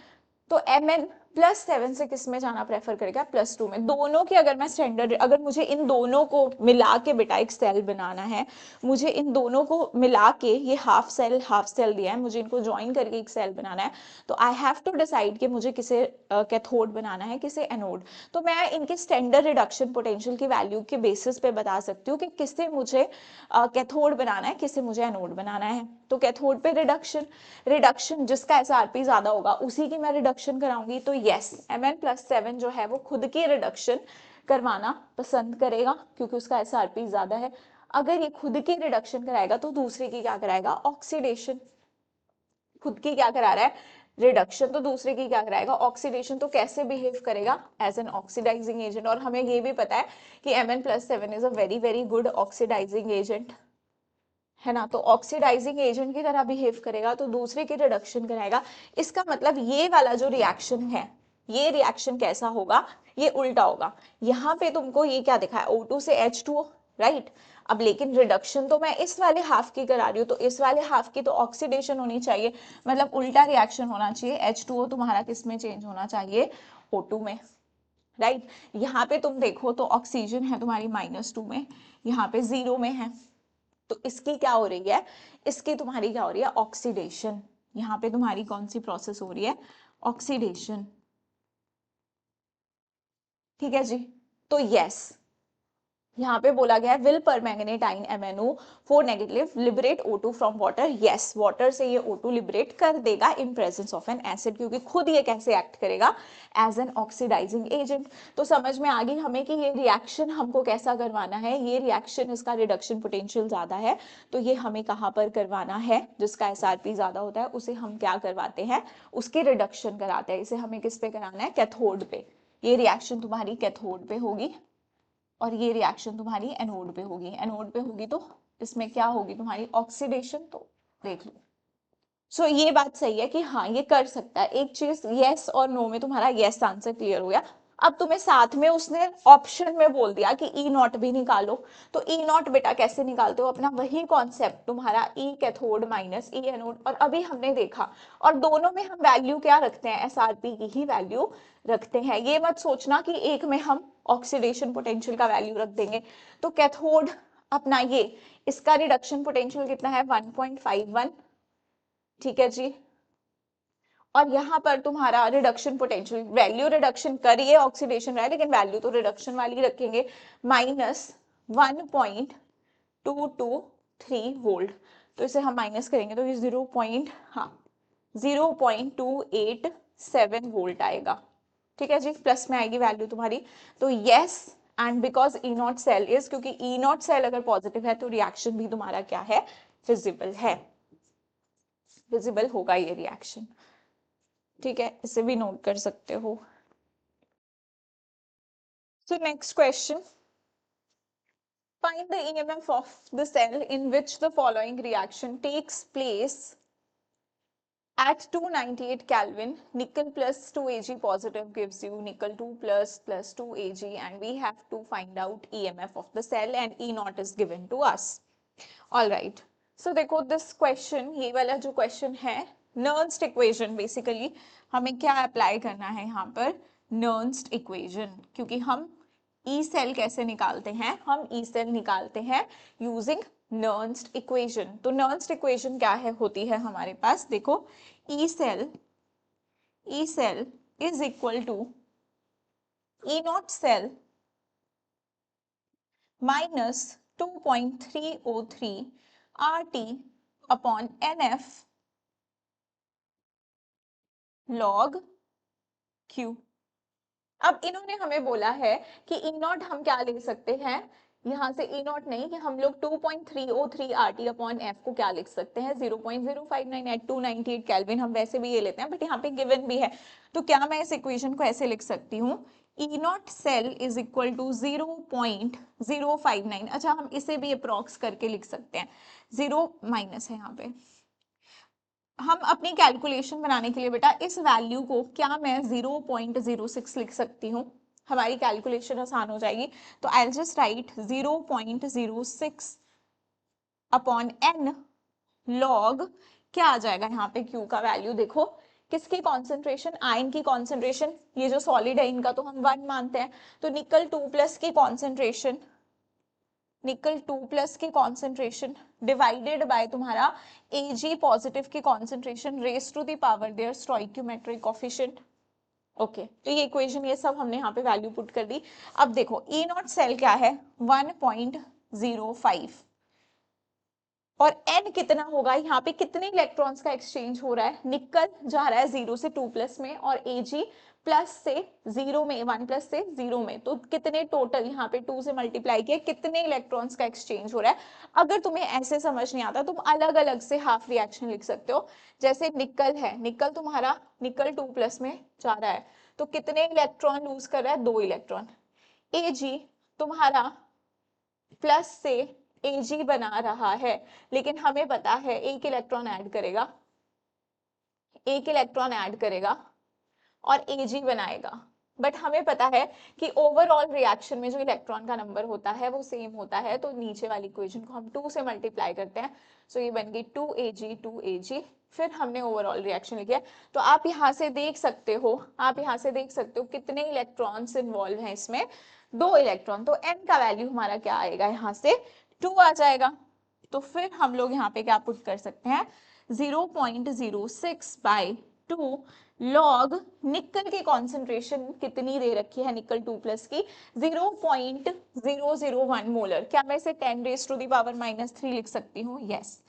तो Mn +7 से किस में जाना प्रेफर करेगा, +2 में। दोनों की अगर मैं स्टैंडर्ड, अगर मुझे इन दोनों को मिला के बेटा एक सेल बनाना है, मुझे इन दोनों को मिला के, ये हाफ सेल दिया है, मुझे इनको ज्वाइन करके एक सेल बनाना है, तो आई हैव टू डिसाइड कि मुझे किसे कैथोड बनाना है, किसे एनोड। तो मैं इनके स्टैंडर्ड रिडक्शन पोटेंशियल की वैल्यू के बेसिस पे बता सकती हूँ कि किसे मुझे कैथोड बनाना है, किसे मुझे एनोड बनाना है। तो कैथोड पे रिडक्शन जिसका एसआरपी ज्यादा होगा उसी की मैं रिडक्शन कराऊंगी। तो यस, Mn+7 जो है वो खुद की रिडक्शन करवाना पसंद करेगा क्योंकि उसका एसआरपी ज्यादा है। अगर ये खुद की रिडक्शन कराएगा तो दूसरे की क्या कराएगा, ऑक्सीडेशन। खुद की क्या करा रहा है, रिडक्शन, तो दूसरे की क्या कराएगा, ऑक्सीडेशन। तो कैसे बिहेव करेगा, एज एन ऑक्सीडाइजिंग एजेंट। और हमें ये भी पता है कि Mn+7 is a very very good oxidising agent, है ना। तो ऑक्सीडाइजिंग एजेंट की तरह बिहेव करेगा, तो दूसरे की रिडक्शन कराएगा। इसका मतलब ये वाला जो रिएक्शन है, ये रिएक्शन कैसा होगा, ये उल्टा होगा। यहाँ पे तुमको ये क्या दिखा है, O2 से H2O, राइट। अब लेकिन रिडक्शन तो मैं इस वाले हाफ की करा रही हूँ, तो इस वाले हाफ की तो ऑक्सीडेशन होनी चाहिए, मतलब उल्टा रिएक्शन होना चाहिए। H2O तुम्हारा किस में चेंज होना चाहिए, O2 में, राइट। यहाँ पे तुम देखो तो ऑक्सीजन है तुम्हारी -2 में, यहाँ पे 0 में है, तो इसकी क्या हो रही है, इसकी तुम्हारी क्या हो रही है, ऑक्सीडेशन। यहाँ पे तुम्हारी कौन सी प्रोसेस हो रही है, ऑक्सीडेशन, ठीक है जी। तो यस, यहाँ पे बोला गया है will permanganate ion MnO4 negative liberate O2 from water. Yes, water से ये O2 लिबरेट कर देगा in presence of N acid, क्योंकि खुद ये कैसे एक्ट करेगा, एज एन ऑक्सीडाइजिंग एजेंट। तो समझ में आ गई हमें कि ये रिएक्शन हमको कैसा करवाना है, ये रिएक्शन इसका रिडक्शन पोटेंशियल ज्यादा है, तो ये हमें कहाँ पर करवाना है, जिसका एसआरपी ज्यादा होता है उसे हम क्या करवाते हैं, उसकी रिडक्शन कराते हैं। इसे हमें किस पे कराना है, कैथोड पे। ये रिएक्शन तुम्हारी कैथोड पे होगी और ये रिएक्शन तुम्हारी एनोड पे होगी। एनोड पे होगी तो इसमें क्या होगी तुम्हारी, ऑक्सीडेशन। तो देख लो, सो ये बात सही है कि हाँ ये कर सकता है। एक चीज यस और नो में तुम्हारा यस आंसर क्लियर हो गया। अब तुम्हें साथ में उसने ऑप्शन में बोल दिया कि ई नॉट भी निकालो। तो ई नॉट बेटा कैसे निकालते हो, अपना वही कॉन्सेप्ट तुम्हारा ई कैथोड माइनस ई एनोड, और अभी हमने देखा। और दोनों में हम वैल्यू क्या रखते हैं, एसआरपी की ही वैल्यू रखते हैं। ये मत सोचना कि एक में हम ऑक्सीडेशन पोटेंशियल का वैल्यू रख देंगे। तो कैथोड अपना ये, इसका रिडक्शन पोटेंशियल कितना है, 1.51, ठीक है जी। और यहाँ पर तुम्हारा रिडक्शन पोटेंशियल वैल्यू रिडक्शन करिए, ऑक्सीडेशन रहा है लेकिन वैल्यू तो रिडक्शन वाली रखेंगे, -1.223 वोल्ट। तो इसे हम माइनस करेंगे तो ये 0.287 वोल्ट आएगा, ठीक है जी। प्लस में आएगी वैल्यू तुम्हारी। तो yes, and because E naught cell is, क्योंकि ई नॉट सेल अगर पॉजिटिव है तो रिएक्शन भी तुम्हारा क्या है, फिजिबल है, विजिबल होगा ये रिएक्शन, ठीक है। इसे भी नोट कर सकते हो। So next question, find the EMF of the cell in which the following reaction takes place at 298 Kelvin. Nickel plus 2 Ag positive gives you nickel 2 plus 2 Ag, and we have to find out EMF of the cell and E naught is given to us. All right. So देखो this question, ये वाला जो question है, Nernst equation basically हमें क्या apply करना है यहाँ पर, Nernst equation, क्योंकि हम ई सेल कैसे निकालते हैं, हम ई सेल निकालते हैं यूजिंग नर्न्स्ट इक्वेशन। तो नर्न्स्ट इक्वेशन क्या है, होती है हमारे पास, देखो E cell is equal to E naught cell minus 2.303 RT upon NF log Q। अब इन्होंने हमें बोला है कि ई नॉट हम क्या ले सकते हैं, यहाँ से ई नॉट नहीं, कि हम लोग 2.303 RT अपॉन एफ को क्या लिख सकते हैं, 0.059 एट 298 केल्विन। हम वैसे भी ये लेते हैं बट यहाँ पे गिवन भी है, तो क्या मैं इस इक्वेशन को ऐसे लिख सकती हूँ, E naught cell is equal to 0.059। अच्छा, हम इसे भी अप्रॉक्स करके लिख सकते हैं, 0 माइनस है यहाँ पे। हम अपनी कैलकुलेशन बनाने के लिए बेटा इस वैल्यू को क्या मैं 0.06 लिख सकती हूँ, हमारी कैलकुलेशन आसान हो जाएगी। तो I just right 0.06 upon n log, क्या आ जाएगा यहाँ पे q का वैल्यू, देखो किसकी कॉन्सेंट्रेशन, आयन की कॉन्सेंट्रेशन, ये जो सॉलिड है इनका तो हम 1 मानते हैं, तो निकल 2+ की कॉन्सेंट्रेशन, निकल 2+ की कॉन्सेंट्रेशन डिवाइडेड बाय तुम्हारा Ag पॉजिटिव की concentration raise to the power their stoichiometric coefficient. Okay, तो ये इक्वेशन ये सब हमने यहाँ पे वैल्यू पुट कर दी। अब देखो ई नॉट सेल क्या है 1.05 और n कितना होगा, यहाँ पे कितने इलेक्ट्रॉन्स का एक्सचेंज हो रहा है, निकल जा रहा है 0 से 2+ में और Ag प्लस से 0 में, 1+ से 0 में, तो कितने टोटल यहाँ पे 2 से मल्टीप्लाई किए कितने इलेक्ट्रॉन्स का एक्सचेंज हो रहा है। अगर तुम्हें ऐसे समझ नहीं आता तुम अलग अलग से हाफ रिएक्शन लिख सकते हो। जैसे निकल है, निकल तुम्हारा निकल 2+ में जा रहा है तो कितने इलेक्ट्रॉन लूज कर रहा है, 2 इलेक्ट्रॉन। Ag तुम्हारा प्लस से Ag बना रहा है, लेकिन हमें पता है एक इलेक्ट्रॉन ऐड करेगा, एक इलेक्ट्रॉन ऐड करेगा और Ag बनाएगा, बट हमें पता है कि ओवरऑल रिएक्शन में जो इलेक्ट्रॉन का नंबर होता है वो सेम होता है, तो नीचे वाली इक्वेशन को हम 2 से मल्टीप्लाई करते हैं, सो ये बन गई 2Ag, फिर हमने ओवरऑल रिएक्शन लिखा है। तो आप यहाँ से देख सकते हो, आप यहाँ से देख सकते हो कितने इलेक्ट्रॉन्स इन्वॉल्व हैं इसमें, 2 इलेक्ट्रॉन, तो n का वैल्यू हमारा क्या आएगा, यहाँ से 2 आ जाएगा। तो फिर हम लोग यहाँ पे क्या पुट कर सकते हैं, 0.06/2 लॉग निकल की कॉन्सेंट्रेशन कितनी दे रखी है निकल 2+ की 0.001 मोलर। क्या मैं इसे 10⁻³ लिख सकती हूँ, यस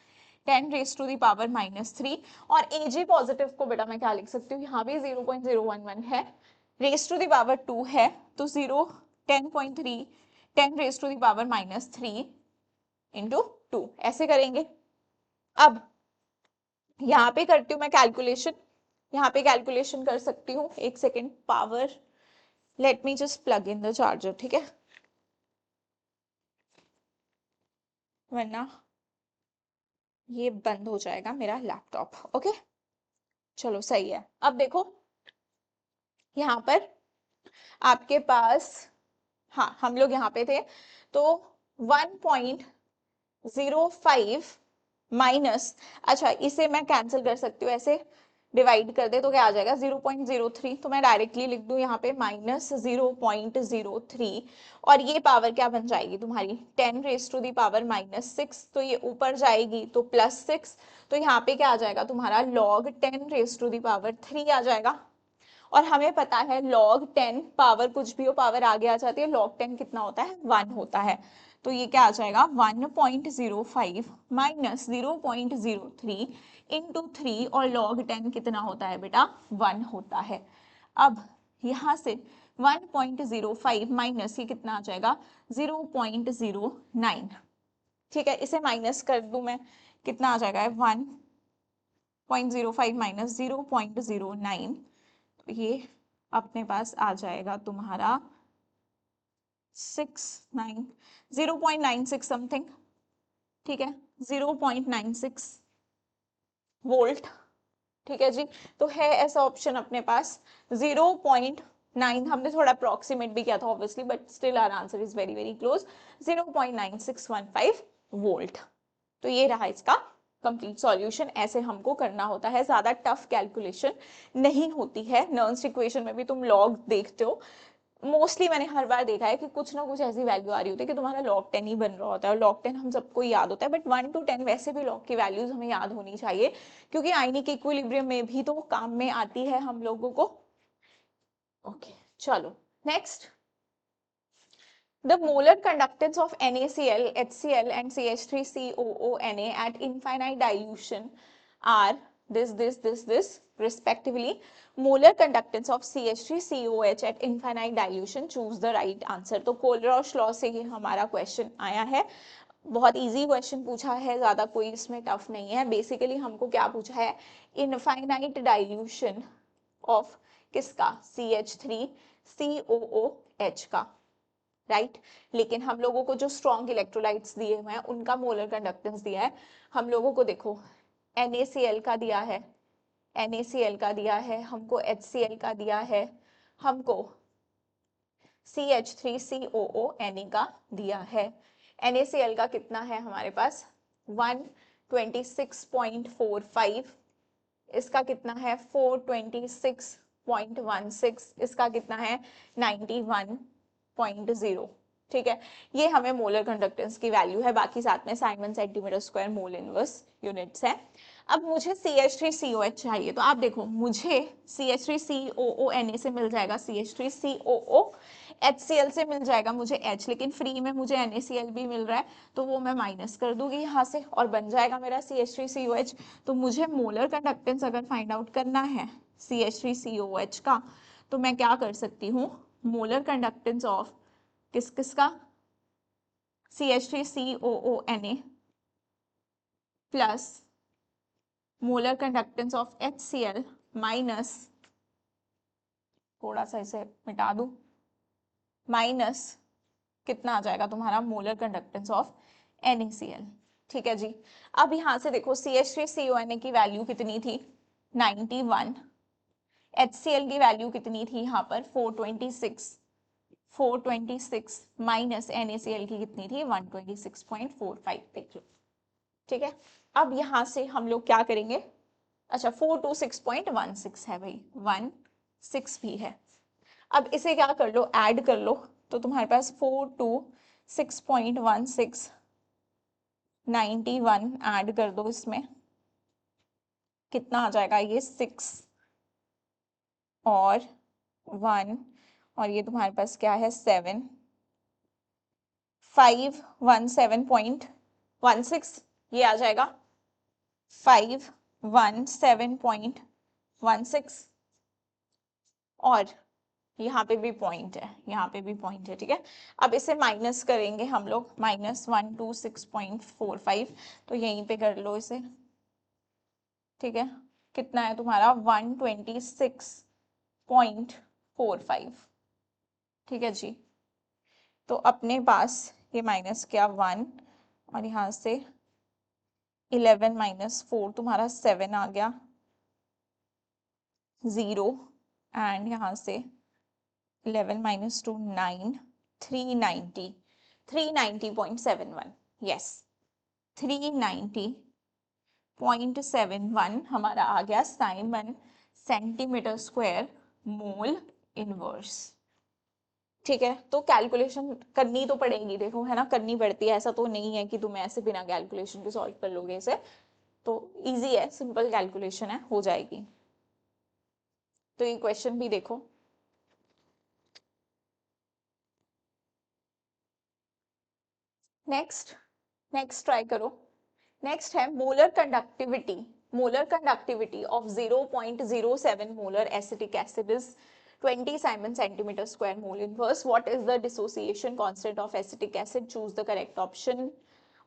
10⁻³ और Ag पॉजिटिव को बेटा मैं क्या लिख सकती हूँ, यहाँ भी 0.011 है, ⁻² है तो 10.3 10⁻³ इंटू 2 ऐसे करेंगे। अब यहाँ पे करती हूँ मैं कैलकुलेशन, यहाँ पे कैलकुलेशन कर सकती हूँ, एक second, power, let me just plug in the charger, ठीक है, वरना ये बंद हो जाएगा मेरा लैपटॉप। ओके चलो सही है। अब देखो यहाँ पर आपके पास, हाँ हम लोग यहाँ पे थे, तो 1.05 माइनस, अच्छा इसे मैं कैंसिल कर सकती हूँ, ऐसे डिवाइड कर दे तो क्या आ जाएगा 0.03, तो मैं डायरेक्टली लिख दूं यहाँ पे -0.03 और ये पावर क्या बन जाएगी तुम्हारी 10⁻⁻6, तो ये ऊपर जाएगी तो +6, तो यहाँ पे क्या आ जाएगा तुम्हारा log 10⁻³ आ जाएगा। और हमें पता है log 10 पावर कुछ भी हो पावर आगे आ जाती है, log 10 कितना होता है 1 होता है, तो ये क्या आ जाएगा 1.05 माइनस 0.03 इंटू 3 और log 10 कितना होता है बेटा 1 होता है। अब यहाँ से 1.05 माइनस ये कितना आ जाएगा 0.09, ठीक है, इसे माइनस कर दूं मैं, कितना आ जाएगा 1.05 माइनस 0.09, ये अपने पास आ जाएगा तुम्हारा 0.96 समथिंग, ठीक है 0.96 वोल्ट, ठीक है जी। तो है ऐसा ऑप्शन अपने पास 0.9, हमने थोड़ा अप्रोक्सीमेट भी किया था obviously, but still our answer is very very close, 0.9615 volt. तो ये रहा इसका कंप्लीट सॉल्यूशन, ऐसे हमको करना होता है, ज्यादा टफ कैलकुलेशन नहीं होती है। नर्न्स इक्वेशन में भी तुम लॉग देखते हो, मोस्टली मैंने हर बार देखा है कि कुछ ना कुछ ऐसी वैल्यू आ रही होती है कि तुम्हारा log 10 ही बन रहा होता है, और log 10 हम सबको याद होता है, बट 1 to 10 वैसे भी log की वैल्यूज हमें याद होनी चाहिए, क्योंकि आयनिक इक्विलिब्रियम में भी तो काम में आती है हम लोगों को। ओके चलो next, the molar conductance of NaCl, HCl and CH3COONa at infinite dilution are this respectively. Molar conductance of CH3COH at infinite dilution, choose the right answer। तो कोलरॉश लॉ से ही हमारा क्वेश्चन आया है, बहुत इजी क्वेश्चन पूछा है, ज्यादा कोई इसमें टफ नहीं है। बेसिकली हमको क्या पूछा है, इनफाइनाइट डाइल्यूशन ऑफ किसका CH3COOH का, राइट लेकिन हम लोगों को जो स्ट्रॉन्ग इलेक्ट्रोलाइट्स दिए हुए हैं उनका मोलर कंडक्टेंस दिया है हम लोगों को, देखो NaCl का दिया है, NaCl का दिया है हमको, HCl का दिया है हमको, CH3COONa का दिया है। NaCl का कितना है हमारे पास 126.45, इसका कितना है 426.16, इसका कितना है 91.0। ठीक है, ये हमें मोलर कंडक्टेंस की वैल्यू है, बाकी साथ में Simon centimetre square mole inverse units है। अब मुझे CH3COH चाहिए, तो आप देखो मुझे CH3COONA से मिल जाएगा CH3COO, HCl से मिल जाएगा मुझे H, लेकिन फ्री में मुझे NaCl भी मिल रहा है, तो वो मैं माइनस कर दूंगी यहाँ से और बन जाएगा मेरा CH3COH। तो मुझे मोलर कंडक्टेंस अगर फाइंड आउट करना है CH3COH का, तो मैं क्या कर सकती हूँ, मोलर कंडक्टेंस ऑफ किस किस का, CH3COONA plus molar conductance of HCl minus, थोड़ा सा इसे मिटा दूं, माइनस कितना आ जाएगा तुम्हारा मोलर कंडक्टेंस ऑफ NaCl। ठीक है जी, अब यहां से देखो CH3CONA की वैल्यू कितनी थी 91, HCl की वैल्यू कितनी थी यहाँ पर 426 माइनस NaCl की कितनी थी 126.45, देख लो। ठीक है, अब यहां से हम लोग क्या करेंगे, अच्छा 426.16 है भाई, 16 भी है। अब इसे क्या कर लो, ऐड कर लो, तो तुम्हारे पास 426.16 91 ऐड कर दो, इसमें कितना आ जाएगा, ये 6 और 1 और ये तुम्हारे पास क्या है 7, 517.16 ये आ जाएगा 517.16 और यहाँ पे भी पॉइंट है, यहाँ पे भी पॉइंट है। ठीक है, अब इसे माइनस करेंगे हम लोग, -126.45, तो यहीं पे कर लो इसे। ठीक है, कितना है तुम्हारा 126.45। ठीक है जी, तो अपने पास ये माइनस किया 1 और यहाँ से 11 - 4 तुम्हारा 7 आ गया, 0 एंड यहाँ से 11 - 2 9, 390, 390.71, यस 390.71 हमारा आ गया Simon centimetre square mole inverse. ठीक है, तो कैलकुलेशन करनी तो पड़ेगी, देखो है ना, करनी पड़ती है, ऐसा तो नहीं है कि तुम ऐसे बिना कैलकुलेशन के सॉल्व कर लोगे इसे, तो इजी है, सिंपल कैलकुलेशन है, हो जाएगी। तो ये क्वेश्चन भी देखो, नेक्स्ट ट्राई करो। नेक्स्ट है molar conductivity of 0.07 molar acetic acid is 20 Simon centimeter square mole inverse. What is the dissociation constant of acetic acid? Choose the correct option.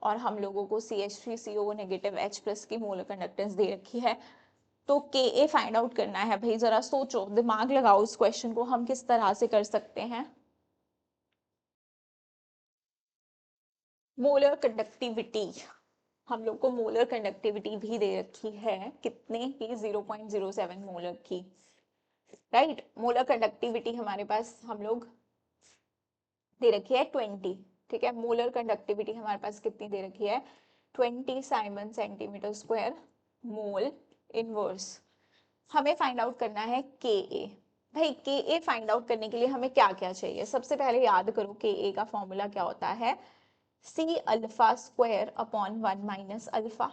और हम लोगों को CH3CO नेगेटिव H प्लस की molar conductance दे रखी है, तो Ka find out करना है भाई। जरा सोचो, दिमाग लगाओ, इस क्वेश्चन को हम किस तरह से कर सकते हैं। मोलर कंडक्टिविटी, हम लोग को मोलर कंडक्टिविटी भी दे रखी है, कितने की 0.07 मोलर की, राइट। मोलर कंडक्टिविटी हमारे पास हम लोग दे रखी है 20। ठीक है, मोलर कंडक्टिविटी हमारे पास कितनी दे रखी है 20 Simon centimetre square mole inverse. हमें फाइंड आउट करना है Ka। भाई Ka फाइंड आउट करने के लिए हमें क्या क्या चाहिए, सबसे पहले याद करो Ka का फॉर्मूला क्या होता है, C alpha square upon 1 minus alpha.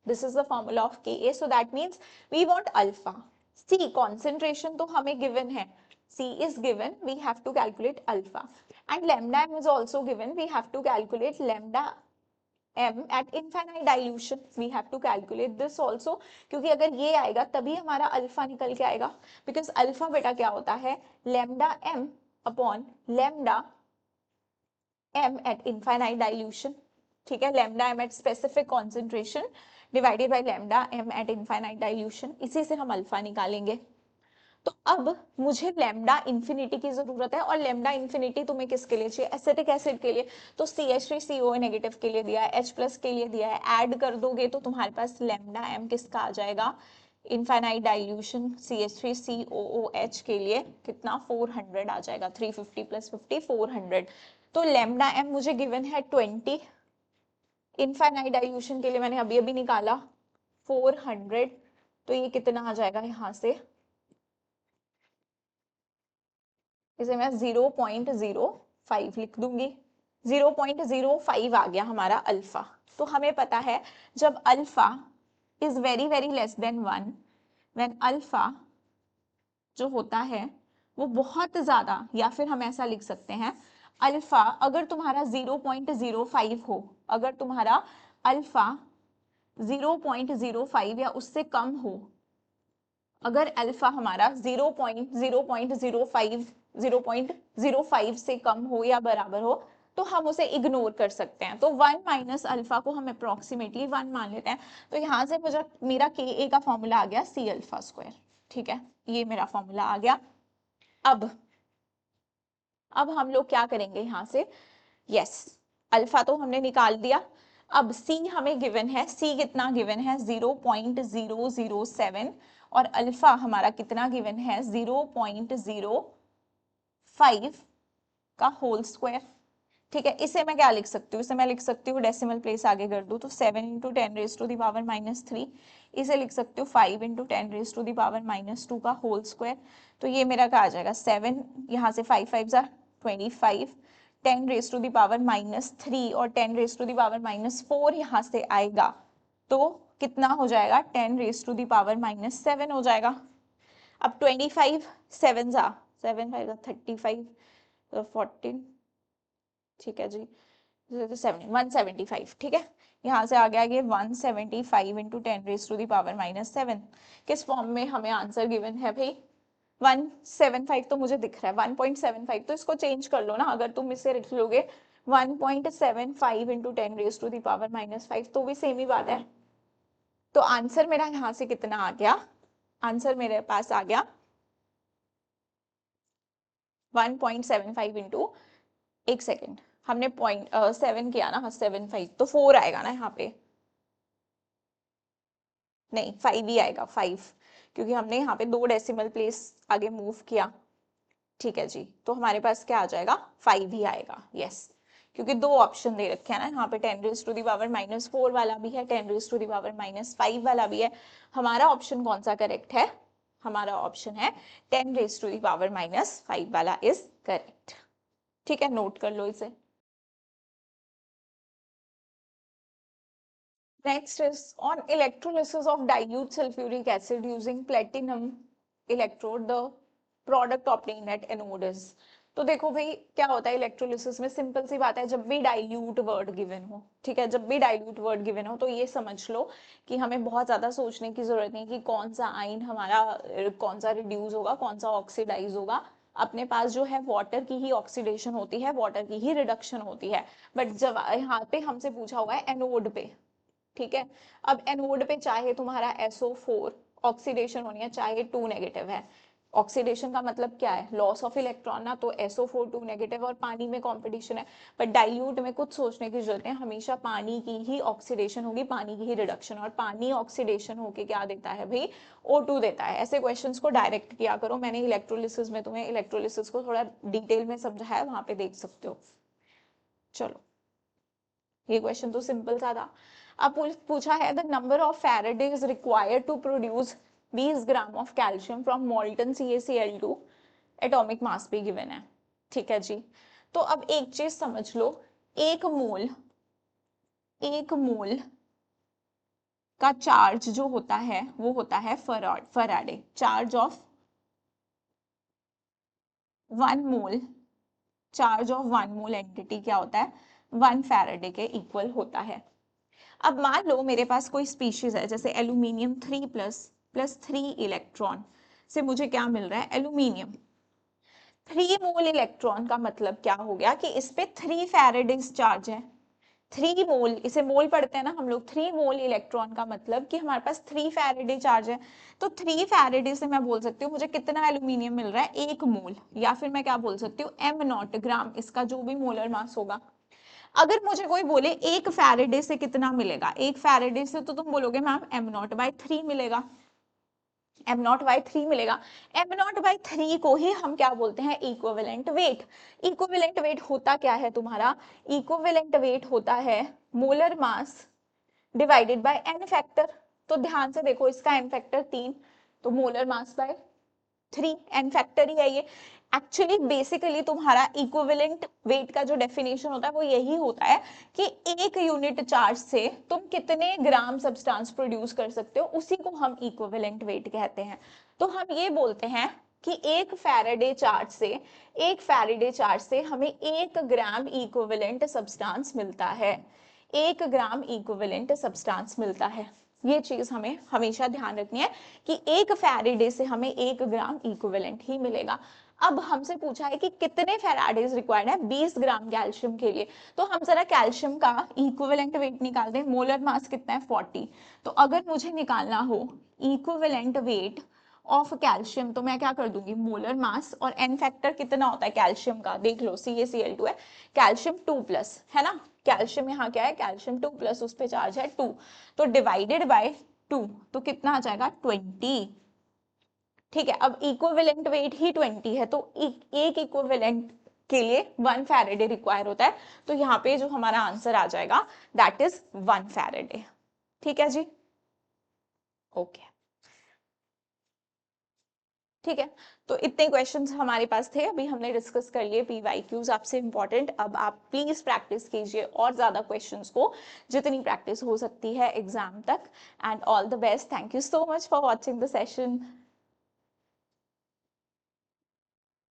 This is the formula of Ka. So that means we want alpha. C concentration तो हमें given है. C is given. We have to calculate alpha. And lambda m is also given. We have to calculate lambda m at infinite dilution. We have to calculate this also. क्योंकि अगर ये आएगा तभी हमारा alpha निकल के आएगा. Because अल्फा बेटा क्या होता है lambda m upon lambda m at infinite dilution. ठीक है, lambda m at specific concentration divided by lambda m eight infinite dilution, इसी से हम अल्फा निकालेंगे। तो अब मुझे लैम्डा इंफिनिटी की जरूरत है, और लैम्डा इंफिनिटी तुम्हें किसके लिए चाहिए, एसिटिक एसिड के लिए, तो CH3CO नेगेटिव के लिए दिया है, H प्लस के लिए दिया है, ऐड कर दोगे तो तुम्हारे पास लैम्डा m किसका आ जाएगा, इनफाइनाइट डाइल्यूशन CH3COOH के लिए कितना 400 आ जाएगा, 350 + 50 400। तो लैम्डा m मुझे गिवन है 20, इनफाइनाइट डाइल्यूशन के लिए मैंने अभी अभी निकाला 400, तो ये कितना आ जाएगा यहाँ से, इसे मैं 0.05 लिख दूंगी। 0.05 आ गया हमारा अल्फा। तो हमें पता है जब alpha is very very less than 1, when alpha जो होता है वो बहुत ज्यादा, या फिर हम ऐसा लिख सकते हैं अल्फा अगर तुम्हारा 0.05 हो, अगर तुम्हारा अल्फा 0.05 या उससे कम हो, अगर अल्फा हमारा 0.05 से कम हो या बराबर हो, तो हम उसे इग्नोर कर सकते हैं। तो 1 माइनस अल्फा को हम अप्रोक्सीमेटली 1 मान लेते हैं। तो यहाँ से मुझे मेरा के ए का फॉर्मूला आ गया सी अल्फा स्क्वायर। ठीक है, ये मेरा फॉर्मूला आ गया। अब हम लोग क्या करेंगे यहाँ से, यस अल्फा तो हमने निकाल दिया। अब सी हमें गिवन है, सी कितना गिवन है 0.007, और अल्फा हमारा कितना गिवन है 0.05 का होल स्क्वायर। ठीक है, इसे मैं क्या लिख सकती हूँ, इसे मैं लिख सकती हूँ डेसिमल प्लेस आगे कर दूँ तो 7 इंटू 10⁻⁻3, इसे लिख सकती हूँ 5 इंटू 10⁻⁻2 का होल स्क्वायर। तो ये मेरा क्या आ जाएगा 7, यहाँ से 5 5 जा 25, 10⁻⁻3 और 10⁻⁻4 यहाँ से आएगा तो कितना हो जाएगा 10⁻⁻7 हो जाएगा। अब 25 7 जा 7 5 जा 35, 14, ठीक है जी, 175। ठीक है, यहाँ से आ गया ये 175 इंटू 10⁻⁻7। किस फॉर्म में हमें आंसर गिवन है भाई, 175 तो मुझे दिख रहा है, 1.75 तो इसको चेंज कर लो ना, अगर तुम इसे लिख लोगे 1.75 इंटू 10⁻⁻5 तो भी सेम ही बात है। तो आंसर मेरा यहाँ से कितना आ गया, आंसर मेरे पास आ गया 1.75 इंटू, एक सेकेंड, हमने 0.7 किया ना, 7.5 तो 4 आएगा ना यहाँ पे, नहीं 5 ही आएगा 5, क्योंकि हमने यहाँ पे 2 डेसिमल प्लेस आगे मूव किया। ठीक है जी, तो हमारे पास क्या आ जाएगा 5 ही आएगा, यस, क्योंकि 2 ऑप्शन दे रखे हैं ना यहाँ पे, 10⁻⁻4 वाला भी है, 10⁻⁻5 वाला भी है। हमारा ऑप्शन कौन सा करेक्ट है, हमारा ऑप्शन है 10⁻⁻5 वाला इज करेक्ट। ठीक है, नोट कर लो इसे। Next is on electrolysis of dilute sulfuric acid using platinum electrode, the product obtained at anode is। तो देखो भाई क्या होता है इलेक्ट्रोलिसिस में, सिंपल सी बात है, जब भी डाइल्यूट वर्ड गिवन हो, ठीक है, जब भी डाइल्यूट वर्ड गिवन हो तो ये समझ लो कि हमें बहुत ज्यादा सोचने की जरूरत नहीं कि कौन सा आयन हमारा कौन सा रिड्यूस होगा, कौन सा ऑक्सीडाइज होगा। अपने पास जो है वाटर की ही ऑक्सीडेशन होती है, वाटर की ही रिडक्शन होती है। बट जब यहाँ पे हमसे पूछा हुआ है एनोड पे, ठीक है, अब एनोड पे चाहे तुम्हारा SO4 ऑक्सीडेशन होनी है, चाहे 2 नेगेटिव है, ऑक्सीडेशन का मतलब क्या है, लॉस ऑफ इलेक्ट्रॉन ना, तो SO4 2 नेगेटिव और पानी में कंपटीशन है। पर डाइल्यूट में कुछ सोचने की जरूरत है, हमेशा पानी की ही ऑक्सीडेशन होगी, पानी की ही रिडक्शन, और पानी ऑक्सीडेशन होके क्या देता है भाई O2 देता है। ऐसे क्वेश्चंस को डायरेक्ट किया करो, मैंने इलेक्ट्रोलिसिस में तुम्हें इलेक्ट्रोलिसिस को थोड़ा डिटेल में समझाया है, वहां पे देख सकते हो। चलो, ये क्वेश्चन तो सिंपल सा था। अब पूछा है the number of faraday is required to produce 20 gram of calcium from molten CaCl2, atomic mass भी गिवन है। ठीक है जी, तो अब एक चीज समझ लो, एक मोल का चार्ज जो होता है वो होता है Faraday, charge of 1 mole, charge of 1 mole entity क्या होता है 1 फैराडे के इक्वल होता है। अब मान लो मेरे पास कोई स्पीशीज है, जैसे एल्यूमिनियम 3++3 इलेक्ट्रॉन से मुझे क्या मिल रहा है, एल्यूमिनियम 3 मोल इलेक्ट्रॉन का मतलब क्या हो गया कि इस पे 3 फैराडेज चार्ज है। 3 मोल, इसे मोल पढ़ते हैं ना हम लोग, 3 मोल इलेक्ट्रॉन का मतलब कि हमारे पास 3 फैराडे चार्ज है। तो 3 फैराडे से मैं बोल सकती हूँ मुझे कितना एल्यूमिनियम मिल रहा है, 1 मोल, या फिर मैं क्या बोल सकती हूँ m0 ग्राम, इसका जो भी मोलर मास होगा। अगर मुझे कोई बोले 1 फैराडे से कितना मिलेगा, 1 फैराडे से तो तुम बोलोगे मैम m0/3 मिलेगा, m0/3 मिलेगा। m0/3 को ही हम क्या बोलते हैं, इक्विवेलेंट वेट। इक्विवेलेंट वेट होता क्या है तुम्हारा, इक्विवेलेंट वेट होता है molar mass divided by n factor. तो ध्यान से देखो, इसका एन फैक्टर 3, तो molar mass by 3, N factor ही है ये। एक्चुअली बेसिकली तुम्हारा इक्विवेलेंट वेट का जो डेफिनेशन होता है वो यही होता है कि एक यूनिट चार्ज से तुम कितने ग्राम सब्सटेंस प्रोड्यूस कर सकते हो, उसी को हम इक्विवेलेंट वेट कहते हैं। तो हम ये बोलते हैं कि एक फैराडे चार्ज से हमें 1 ग्राम इक्विवेलेंट सब्सटेंस मिलता है, 1 ग्राम इक्विवेलेंट सब्सटेंस मिलता है। ये चीज हमें हमेशा ध्यान रखनी है कि एक फैराडे से हमें 1 ग्राम इक्विवेलेंट ही मिलेगा। अब हमसे पूछा है कि कितने फैराडेज रिक्वायर्ड है 20 ग्राम कैल्शियम के लिए। तो हम जरा कैल्शियम का इक्विवेलेंट वेट निकाल दें। मोलर मास कितना है 40। तो अगर मुझे निकालना हो इक्विवेलेंट वेट ऑफ कैल्शियम, तो मैं क्या कर दूंगी, मोलर मास और एन फैक्टर कितना होता है कैल्शियम का, देख लो CaCl2 है, कैल्शियम 2+ है ना, कैल्शियम यहाँ क्या है, कैल्शियम 2+, उस पे चार्ज है 2, तो डिवाइडेड बाय 2, तो कितना आ जाएगा 20। ठीक है, अब इक्विवेलेंट वेट ही 20 है, तो एक इक्विवेलेंट के लिए 1 फैराडे रिक्वायर होता है। तो यहाँ पे जो हमारा आंसर आ जाएगा दैट इज 1 फैराडे। ठीक है जी, ओके ठीक है। तो इतने क्वेश्चंस हमारे पास थे, अभी हमने डिस्कस कर लिए PYQs आपसे इंपॉर्टेंट। अब आप प्लीज प्रैक्टिस कीजिए और ज्यादा क्वेश्चंस को, जितनी प्रैक्टिस हो सकती है एग्जाम तक। And all the best, thank you so much for watching the session.